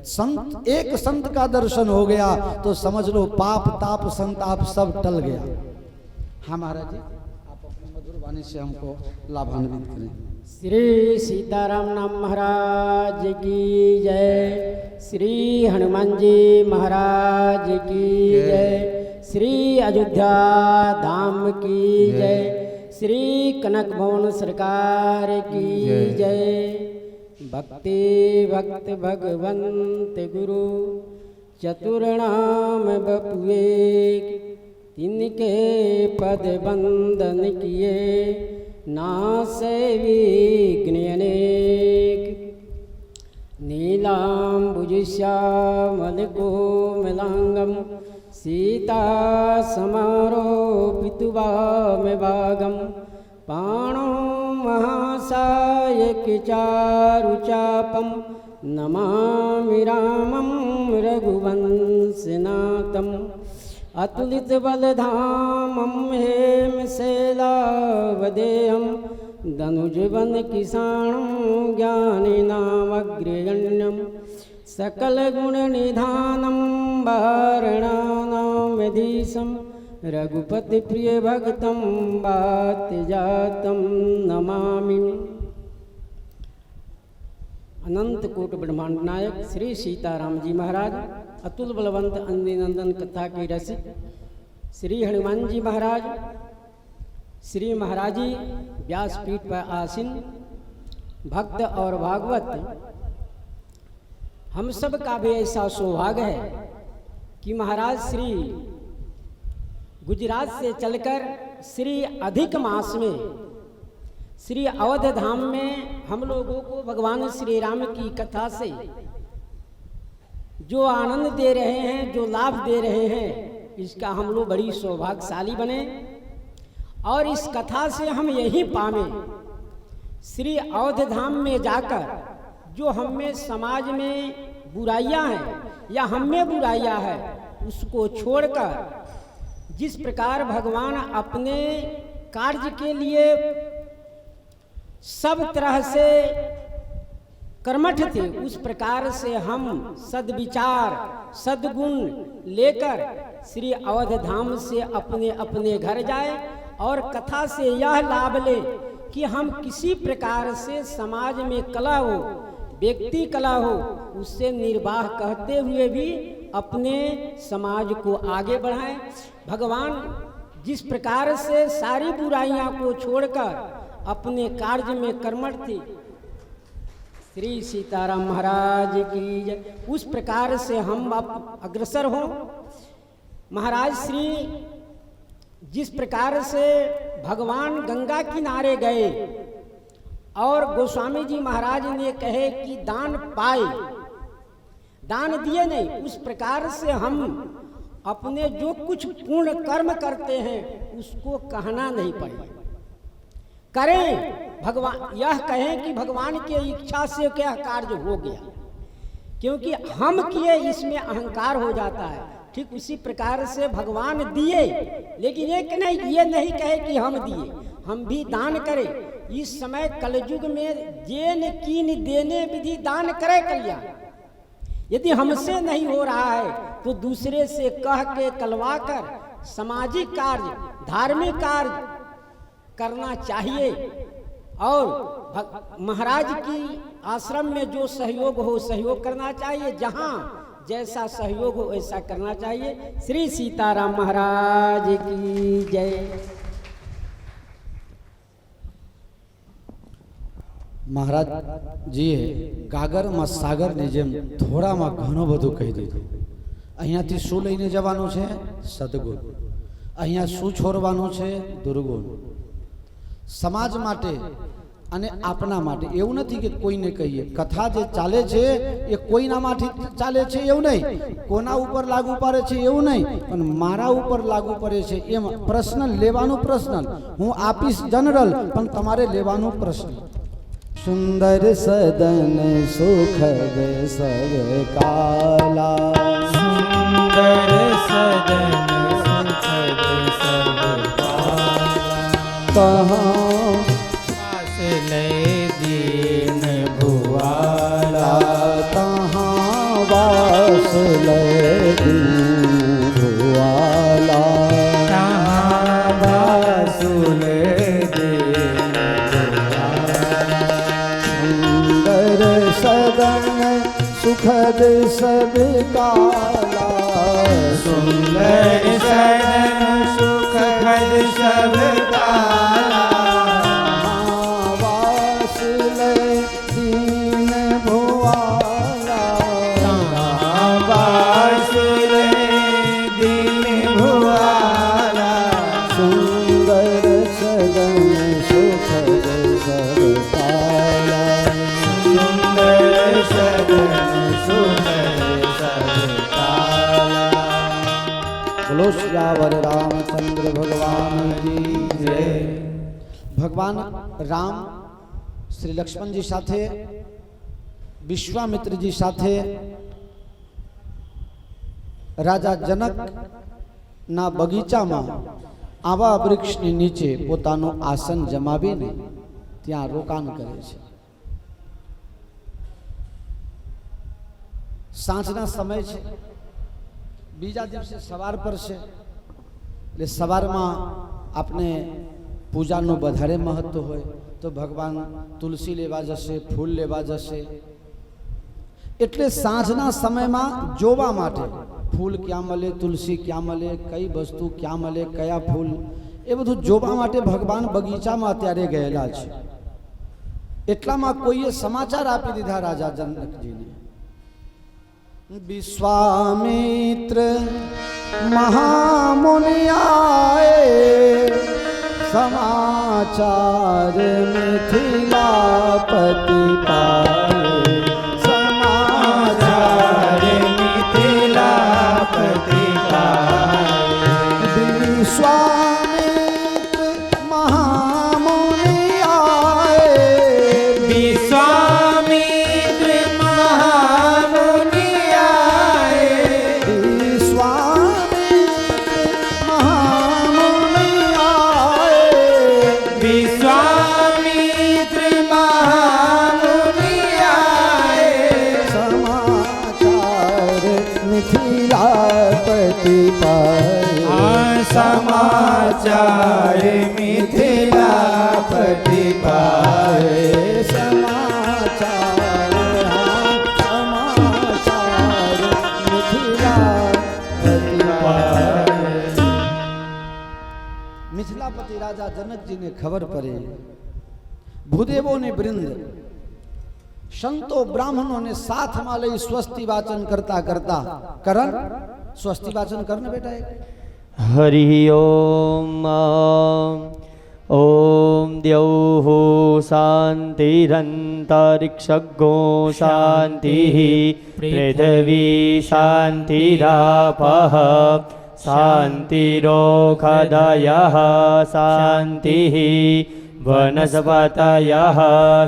संत, एक संत का दर्शन हो गया तो समझ लो पाप, ताप, संताप सब टल गया. हाँ महाराज जी, आप अपनी मधुर वाणी से हमको लाभान्वित करें. श्री सीताराम नाम महाराज की जय. श्री हनुमान जी महाराज की जय। श्री अयोध्या धाम की जय। श्री कनक भवन सरकार की जय। भक्ति भक्त भगवंत गुरु चतुर्णाम बपुए, तिनके पद बंदन किए, नासे विघ्न अनेक। नीलांबुज श्यामल कोमलांगम, सीता समारोपितु वामभागम, पाणौ महासायक चारुचापम, नमामि रामं रघुवंशनाथम। अतुलित बलधामं हेमशैलावदेहं, धनुजवन किसाणं ज्ञानिनामग्रगण्यं। सकलगुणनिधानं वारणानामधीशं, रघुपतिप्रियभक्तं वातजातं नमामि। अनंत कोट ब्रह्मांड नायक श्री सीताराम जी महाराज, अतुल बलवंत अंजनी नंदन कथा के रसिक श्री हनुमान जी महाराज, श्री महाराजी व्यासपीठ पर आसीन भक्त और भागवत, हम सब का भी ऐसा सौभाग्य है कि महाराज श्री गुजरात से चलकर श्री अधिक मास में श्री अवध धाम में हम लोगों को भगवान श्री राम की कथा से जो आनंद दे रहे हैं, जो लाभ दे रहे हैं, इसका हम लोग बड़ी सौभाग्यशाली बने और इस कथा से हम यही पावे श्री अवध धाम में जाकर जो हम में समाज में बुराइयां हैं या हम में बुराइयां हैं उसको छोड़कर जिस प्रकार भगवान अपने कार्य के लिए सब तरह से कर्मठ थे, उस प्रकार से हम सद्विचार सद्गुण लेकर श्री अवध धाम से अपने अपने घर जाए और कथा से यह लाभ ले कि हम किसी प्रकार से समाज में कला हो, व्यक्ति कला हो, उससे निर्वाह कहते हुए भी अपने समाज को आगे बढ़ाएं। भगवान जिस प्रकार से सारी बुराइयां को छोड़कर अपने कार्य में कर्मठ थे, श्री सीताराम महाराज की जय, उस प्रकार से हम अग्रसर हों। महाराज श्री जिस प्रकार से भगवान गंगा किनारे गए और गोस्वामी जी महाराज ने कहे कि दान पाए, दान दिए नहीं, उस प्रकार से हम अपने जो कुछ पूर्ण कर्म करते हैं उसको कहना नहीं पड़े, करें। भगवान यह कहें कि भगवान की इच्छा से क्या कार्य हो गया, क्योंकि हम किए इसमें अहंकार हो जाता है। ठीक उसी प्रकार से भगवान दिए, लेकिन ये नहीं कहे कि हम दिए, हम भी दान करें। इस समय कलयुग में जेन कीन देने विधि दान करे कल्याण। यदि हमसे नहीं हो रहा है तो दूसरे से कह के कलवा कर सामाजिक कार्य धार्मिक कार्य करना चाहिए। और महाराज की आश्रम में जो सहयोग हो सहयोग करना चाहिए, जहाँ जैसा सहयोग हो ऐसा करना चाहिए। श्री सीताराम महाराज की जय। महाराज जी ગાગરમાં સાગરની જેમ થોડામાં ઘણું બધું કહી દીધું। અહીંયાથી શું લઈને જવાનું છે? સદગુણ। અહીંયા શું છોડવાનું છે? દુર્ગુણ। સમાજ માટે અને આપના માટે એવું નથી કે કોઈને કહીએ, કથા જે ચાલે છે એ કોઈના માટે ચાલે છે એવું નહીં, કોના ઉપર લાગુ પડે છે એવું નહીં, પણ મારા ઉપર લાગુ પડે છે એમ પર્સનલ લેવાનું પર્સનલ। હું આપીશ જનરલ, પણ તમારે લેવાનું પર્સનલ। सुंदर सदन सुखद सब काला, सुंदर सदन सुखद सब काला, कहाँ पास ले दीन भुआला, कहाँ वास ले दीन भुआला, कहाँ वास ले सदन सुखद सब काला। सुंदर सदन सुखद सब काला। वास लय दीन भुआला। वास लय दीन भुआला। सुंदर सदन सुखद सब काला। सुंदर सदन सुखद सब काला। बोलो सियावर रामचंद्र भगवान की जय। भगवान राम श्री लक्ष्मण जी साथे विश्वामित्र जी साथे राजा जनक ना बगीचाમાં આવા વૃક્ષની નીચે પોતાનું આસન જમાવીને ત્યાં રોકાણ કરે છે। સાંજના સમય છે, બીજા દિવસે સવાર પર છે, એટલે સવારમાં આપણે પૂજાનું વધારે મહત્વ હોય તો ભગવાન તુલસી લેવા જશે, ફૂલ લેવા જશે, એટલે સાંજના સમયમાં જોવા માટે ફૂલ ક્યાં મળે, તુલસી ક્યાં મળે, કઈ વસ્તુ ક્યાં મળે, કયા ફૂલ, એ બધું જોવા માટે ભગવાન બગીચામાં અત્યારે ગયેલા છે। એટલામાં કોઈએ સમાચાર આપી દીધા રાજા જનકજીને, विश्वामित्र महामुनि आए, समाचार मिथिलापति पाए। समाचार मिथिलापति पाए। विश्वामित्र महामुनि आए। विश्वामित्र महामुनि आए। विश्वामित्र महामुनि आए। विश्वामित्र महामुनि आए। समाचार मिथिलापति पाए। समाचार मिथिलापति पाए। समाचार समाचार मिथिलापति पाए। मिथिलापति राजा जनक जी ने खबर पड़ी। भूदेवों ने वृंद संतो ब्राह्मणों ने साथ में लई स्वस्ति वाचन करता करता करण स्वस्ति वाचन करने बेटा एक हरि ओम ओम द्यौः शान्तिरन्तरिक्षगो शान्तिः पृथिवी शान्तिरापः शान्तिरोषधयः शान्तिः वनस्पतयः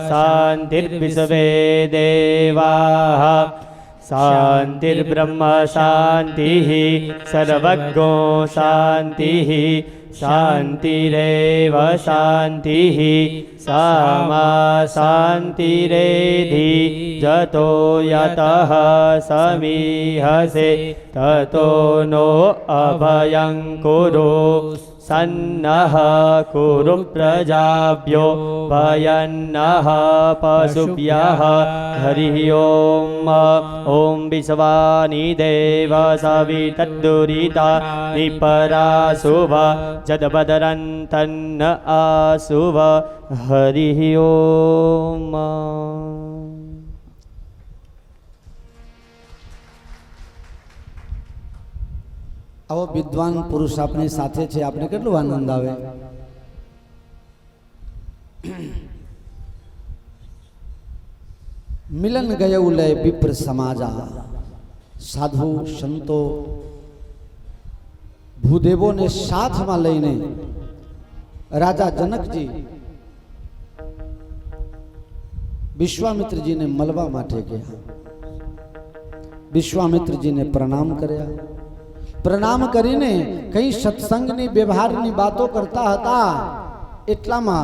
शान्तिर्विश्वे देवाः शान्तिर्ब्रह्म शान्तिः सर्वज्ञो शान्तिः शान्तिरेव शान्तिः सामा शान्तिरेधि जतो यतः समीहसे ततो नो अभयं कुरु सन्नः कुरु प्रजाभ्यो भयन्नः पशुभ्यः हरिः ओम ओम विश्वानि देव सवितद्दुरिता निपराशुभ जदबदरन्तन्न आशुभ हरिः ओम। આવો વિદ્વાન પુરુષ આપણી સાથે છે, આપણે કેટલું આનંદ આવે। મિલન ગયઉ લય વિપ્ર સમાજા, સાધુ સંતો ભૂદેવોને સાથમાં લઈને રાજા જનકજી વિશ્વામિત્રજીને મળવા માટે ગયા। વિશ્વામિત્રજીને પ્રણામ કર્યા। प्रणाम करीने कई सत्संगनी व्यवहारनी बातों करता हता। એટલામાં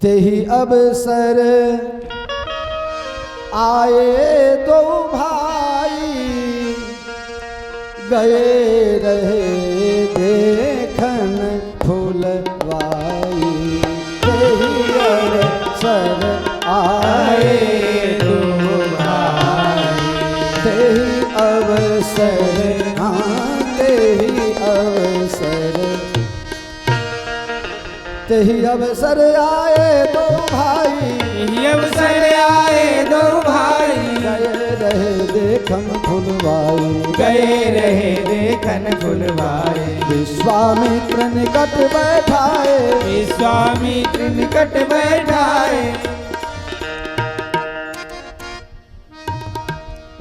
तेही अवसर आए दो भाई, गए रहे देखन फूलवाई। तेही अवसर आए ही अवसर आए दो भाई, यही अवसर आए दो भाई, गए रहे देखन फुलवाई, गए रहे देखन फुलवाई, विश्वामित्र निकट बैठाए, विश्वामित्र निकट बैठाए।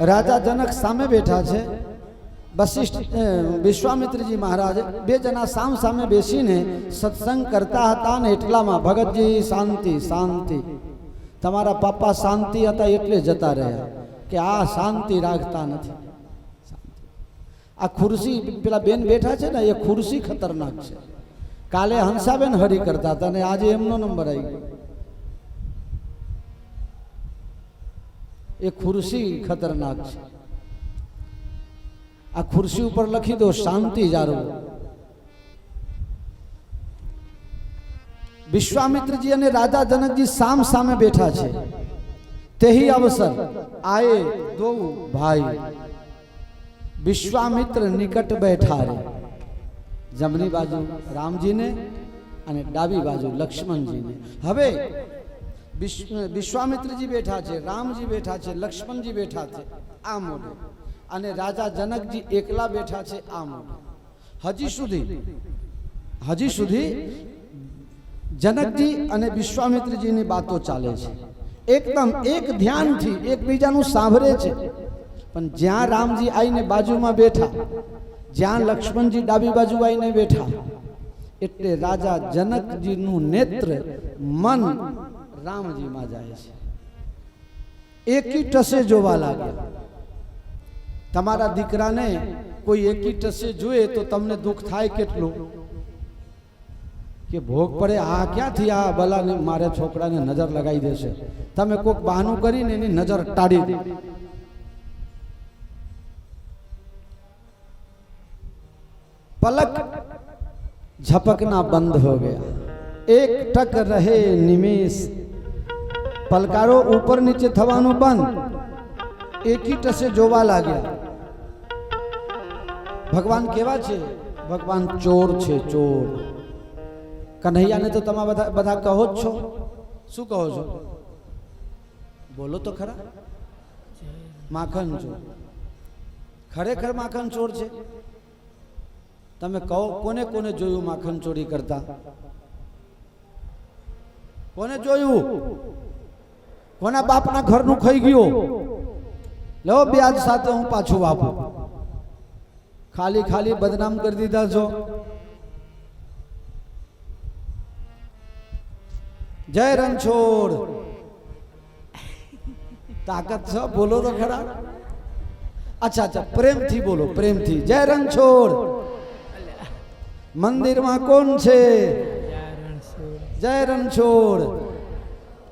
राजा जनक सामे बैठा છે, વશિષ્ઠ વિશ્વામિત્રજી મહારાજ બે જણા સામ સામે બેસીને સત્સંગ કરતા હતા ને એટલામાં ભગતજી શાંતિ શાંતિ, તમારા પપ્પા શાંતિ હતા એટલે જતા રહ્યા કે આ શાંતિ રાખતા નથી। આ ખુરશી પેલા બેન બેઠા છે ને એ ખુરશી ખતરનાક છે। કાલે હંસાબેન હરી કરતા હતા ને આજે એમનો નંબર આવી ગયો। એ ખુરશી ખતરનાક છે। આ ખુરશી ઉપર લખી દો શાંતિ જાળવો। વિશ્વામિત્રજી અને રાજા જનકજી સામ સામે બેઠા છે। તેહી અવસર આયે દો ભાઈ, વિશ્વામિત્ર નિકટ બેઠા રે। જમણી બાજુ રામજીને અને ડાબી બાજુ લક્ષ્મણજીને। હવે વિશ્વામિત્રજી બેઠા છે, રામજી બેઠા છે, લક્ષ્મણજી બેઠા છે આ મોઢે, અને રાજા જનકજી એકલા બેઠા છે આ મોઢે। હજી સુધી જનકજી અને વિશ્વામિત્રજીની બાતો ચાલે છે, એકદમ એક ધ્યાનથી એકબીજાનું સાંભળે છે। પણ જ્યાં રામજી આવીને બાજુમાં બેઠા, જ્યાં લક્ષ્મણજી ડાબી બાજુ આવીને બેઠા, એટલે રાજા જનકજીનું નેત્ર મન રામજીમાં જાય છે। એકી ટસે જોવા લાગ્યા। તમારા દીકરાને કોઈ એકી ટસે જોઈએ તો તમને દુઃખ થાય કેટલું કે ભોગ પડે, આ ક્યાંથી આ બલાને મારે છોકરાને નજર લગાવી દેશે, તમે કોઈક બહાનું કરીને એની નજર ટાળી દે। पलक झपकना बंद हो गया, एक टक रहे निमेष, पलकारो ऊपर नीचे थवानु बंद, एक ही टसे जोवा लाग्या। भगवान केवा छे? भगवान चोर छे, चोर। कन्हैया ने तो तमा बधा कहो ज छो, शू कहो छो? बोलो तो खरा। माखन चोर, खरेखर माखन चोर छे। તમે કહો કોને કોને જોયું માખણ ચોરી કરતા? કોને જોયું? કોના બાપના ઘરનું ખાઈ ગયો? લો વ્યાજ સાથે હું પાછું આપું। ખાલી ખાલી બદનામ કરી દીધા છો। જય રણછોડ, તાકાત છે, બોલો તો ખરા। अच्छा प्रेम थी बोलो, प्रेम थी। जय रणछोड़। मंदिर में कौन छे? जय रणछोड़।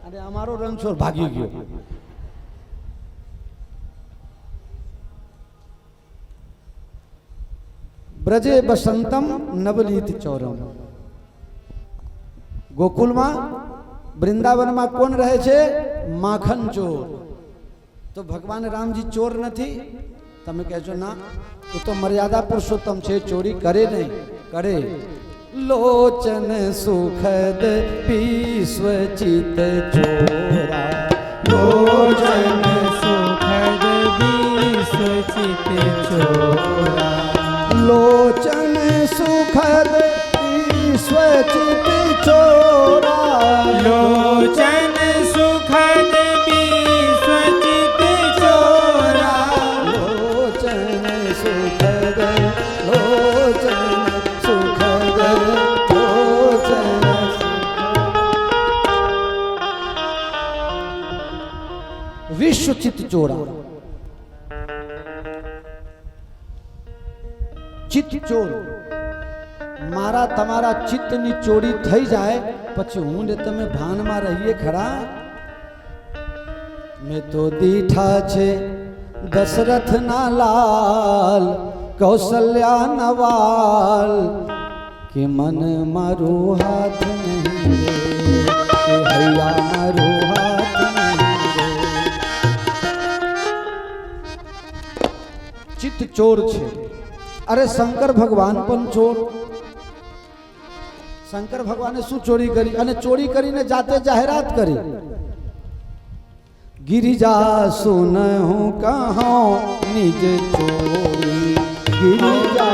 अरे हमारो रणछोड़ भागी गयो। ब्रजे बसंतम नवनीत चौरम। गोकुल में वृंदावन में कौन रहे छे? माखन चोर। तो भगवान राम जी चोर नहीं? तमे कहो ना, ये तो मर्यादा पुरुषोत्तम छे, चोरी करे नहीं। करे। लोचन सुखद विश्व चित चोरा, लोचन सुखद विश्व चित चोरा, लोचन सुखद विश्व चित चोरा, लोचन सुखद विश्व चित चोरा, लोचन सुखद, लोचन सुखद, लोचन विश्व चित चोरा। चित चोर, मारा तमारा चित्तनी चोरी थई जाए पछी हूँ ने तमे भान में रहिए खरा। मैं तो दीठा छे दशरथ ना लाल, कौशल्या नवाल, कि मन मारू हाथ नहीं रे, कि हैया मारू हाथ नहीं रे। चित्त चोर छे। अरे शंकर भगवान पण चोर। શંકર ભગવાને શું ચોરી કરી અને ચોરી કરીને જાતે જાહેરાત કરી गिरिजा सुन हूँ कहाँ निज चोरी गिरिजा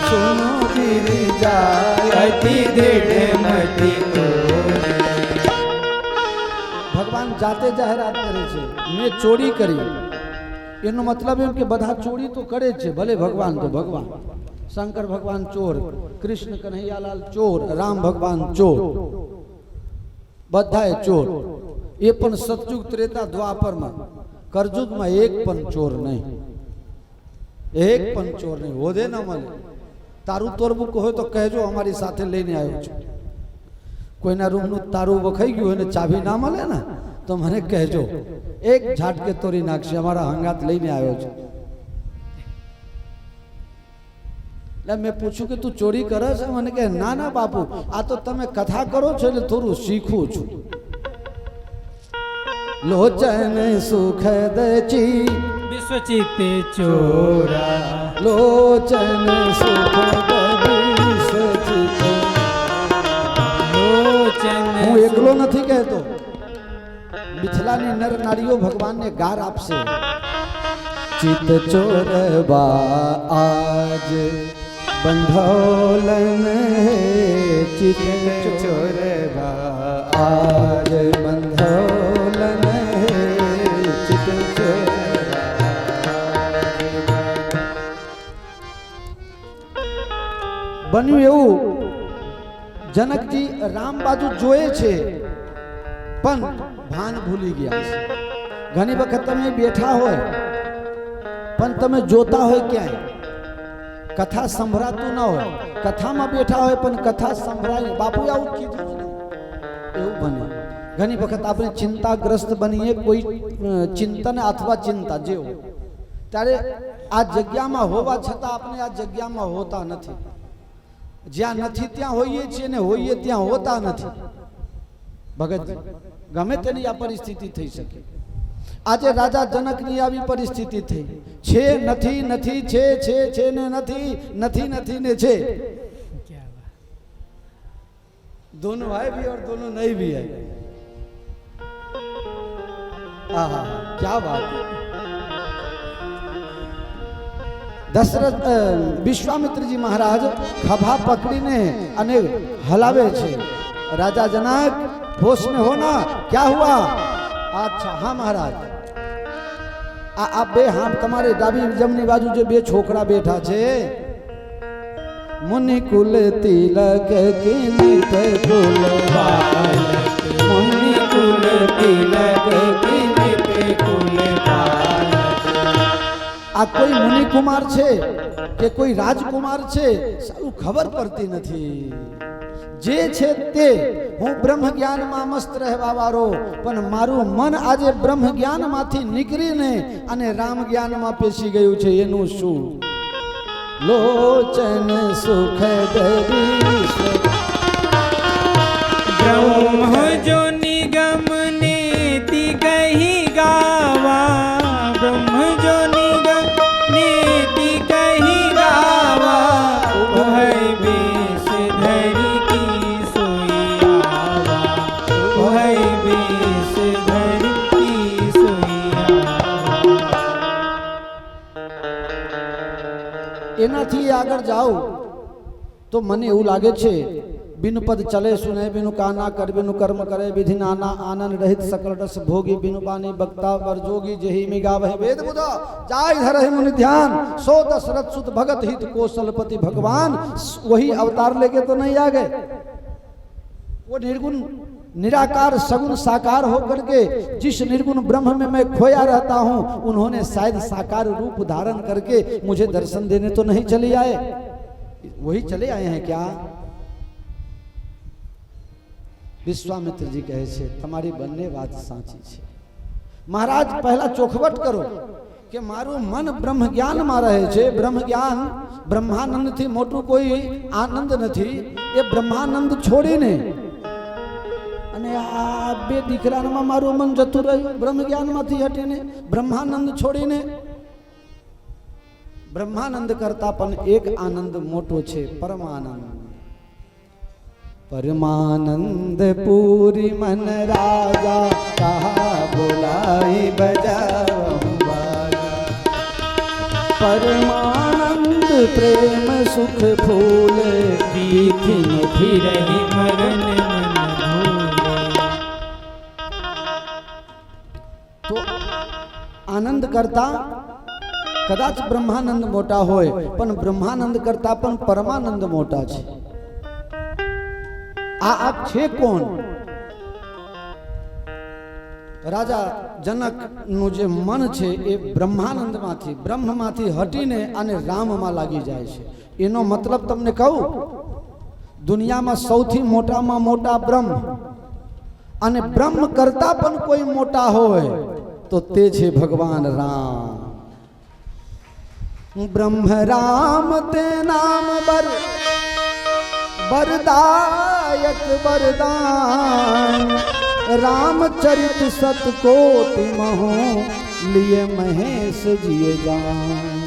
सुनो गिरिजा अति दृढ़ मति भगवान जाते जाહેરાત કરે છે મેં ચોરી કરી એનો મતલબ એમ કે બધા ચોરી તો કરે છે ભલે ભગવાન તો ભગવાન शंकर भगवान चोर कृष्ण कन्हैयालाल चोर राम भगवान चोर बधाए चोर ये पण सतयुग त्रेता द्वापर में करजुग में एक पण चोर नहीं एक पण चोर नहीं हो दे ना मले तारू तोरबू को हो तो कहजो हमारी साथे लेने आयो छो कोई ना रूम नु तारू वखाई गयो ने चाबी ना मले ना तो मने कहजो एक झाटके तोरी नाखशे हमारा हंगात लेने आयो छो मैं पूछू कि तू चोरी करे छे मैंने कहे ना ना बापू आ तो तमे कथा करो छो એટલે થોડું શીખું છું લોચન સુખદ ची विश्वचित चोरा लोचन सुखद विश्वचित लोचन હું એકલો નથી કહેતો મિથિલાની નર નારીઓ ભગવાનને ગાર આપશે चित चोरबा आज बंधौलन है चित चोरबा आज बंधौलन है चित चोरबा बन्યું એવું जनकजी राम बाजू જોયે છે પણ ભાન ભૂલી ગયા છે ઘણી વખત તમે બેઠા હોય પણ તમે જોતા હોય ક્યાંય કથા સંભળાતું ન હોય કથામાં બેઠા હોય પણ કથા સંભળાય બાપુએ આવું કીધું જ નહીં એવું બને ઘણી વખત આપણે ચિંતાગ્રસ્ત બનીએ કોઈ ચિંતન અથવા ચિંતા જેવું ત્યારે આ જગ્યામાં હોવા છતાં આપણે આ જગ્યામાં હોતા નથી જ્યાં નથી ત્યાં હોઈએ છીએ ને હોઈએ ત્યાં હોતા નથી ભગતજી ગમે તેની આ પરિસ્થિતિ થઈ શકે આજે રાજા जनकની આવી પરિસ્થિતિ થઈ છે નથી નથી છે ને નથી નથી નથી ने છે दोनों है भी और दोनों नहीं भी है आहा क्या बात है दशरथ विश्वामित्र जी महाराज खभा पकड़ीने अने हलावे छे राजा जनक होश में हो ना क्या हुआ अच्छा हाँ महाराज आप बे हाँ तमारे डाबी जमनी बाजू जो बे छोकरा बैठा छे मुनि कुल तिलक किनित कुल बालक मुनि कुल तिलक किनित कुल बालक आ कोई मुनि कुमार छे के कोई राजकुमार छे सारू खबर पड़ती नहीं जे छे ते हूँ ब्रह्म ज्ञान में मस्त रहवा वारो पण मारू मन आजे ब्रह्म ज्ञान माथी निकरीने अने राम ज्ञान में पेशी गयुं छे एनु शू लोचन सुखद ब्रह्म जो निगम नीति कही गावा ब्रह्म जो निगम नीति कही गावा उभय बेश धरी की सोयावा उभय बेश धरी की सोयावा एनाथी आगर जाओ तो मने एवं लागे छे बिनु पद चले सुने बिनु काना कर बिनु कर्म करे विधि नाना आनंद रहित सकल रस भोगी बिनु बानी बक्ता वर जोगी जही मिगा वही वेद बुधा जाय धर है मुनि ध्यान सो दशरथ सुत भगत हित कौशलपति भगवान वही अवतार लेके तो नहीं आ गए वो निर्गुण निराकार सगुण साकार होकर के जिस निर्गुण ब्रह्म में मैं खोया रहता हूं उन्होंने शायद साकार रूप धारण करके मुझे दर्शन देने तो नहीं चले आए वही चले आए हैं क्या विश्वामित्र जी कहे छे तमारी बन्ने बात साची छे महाराज पहला चोखवट करो कि मारू मन ब्रह्म ज्ञान में रहे छे ब्रह्म ज्ञान ब्रह्मानंद थी मोटू कोई आनंद नहीं ये ब्रह्मानंद छोड़ी ने અને આ બે દીકરામાં મારું મન જતું રહ્યું બ્રહ્મ જ્ઞાનમાંથી હટીને બ્રહ્માનંદ છોડીને. બ્રહ્માનંદ કરતા પણ એક આનંદ મોટો છે, પરમાનંદ. परमानंद पूरी मन राजा कहा बुलाई बजाऊं बाजा. परमानंद प्रेम सुख फूले दीखी नहीं रही मगन मन भूले. तो आनंद करता कदाच ब्रह्मानंद मोटा होय पण ब्रह्मानंद करता पण परमानंद मोटा छे. આ છે કોણ? રાજા જનક નું જે મન છે એ બ્રહ્માનંદમાંથી બ્રહ્મમાંથી હટીને અને રામમાં લાગી જાય છે. એનો મતલબ તમને કહું, દુનિયામાં સૌથી મોટામાં મોટા બ્રહ્મ અને બ્રહ્મ કરતા પણ કોઈ મોટા હોય તો તે છે ભગવાન રામ. બ્રહ્મ રામ તે નામ वरदायक वरदान. रामचरित सतकोटि महो लिए महेश जिए जान.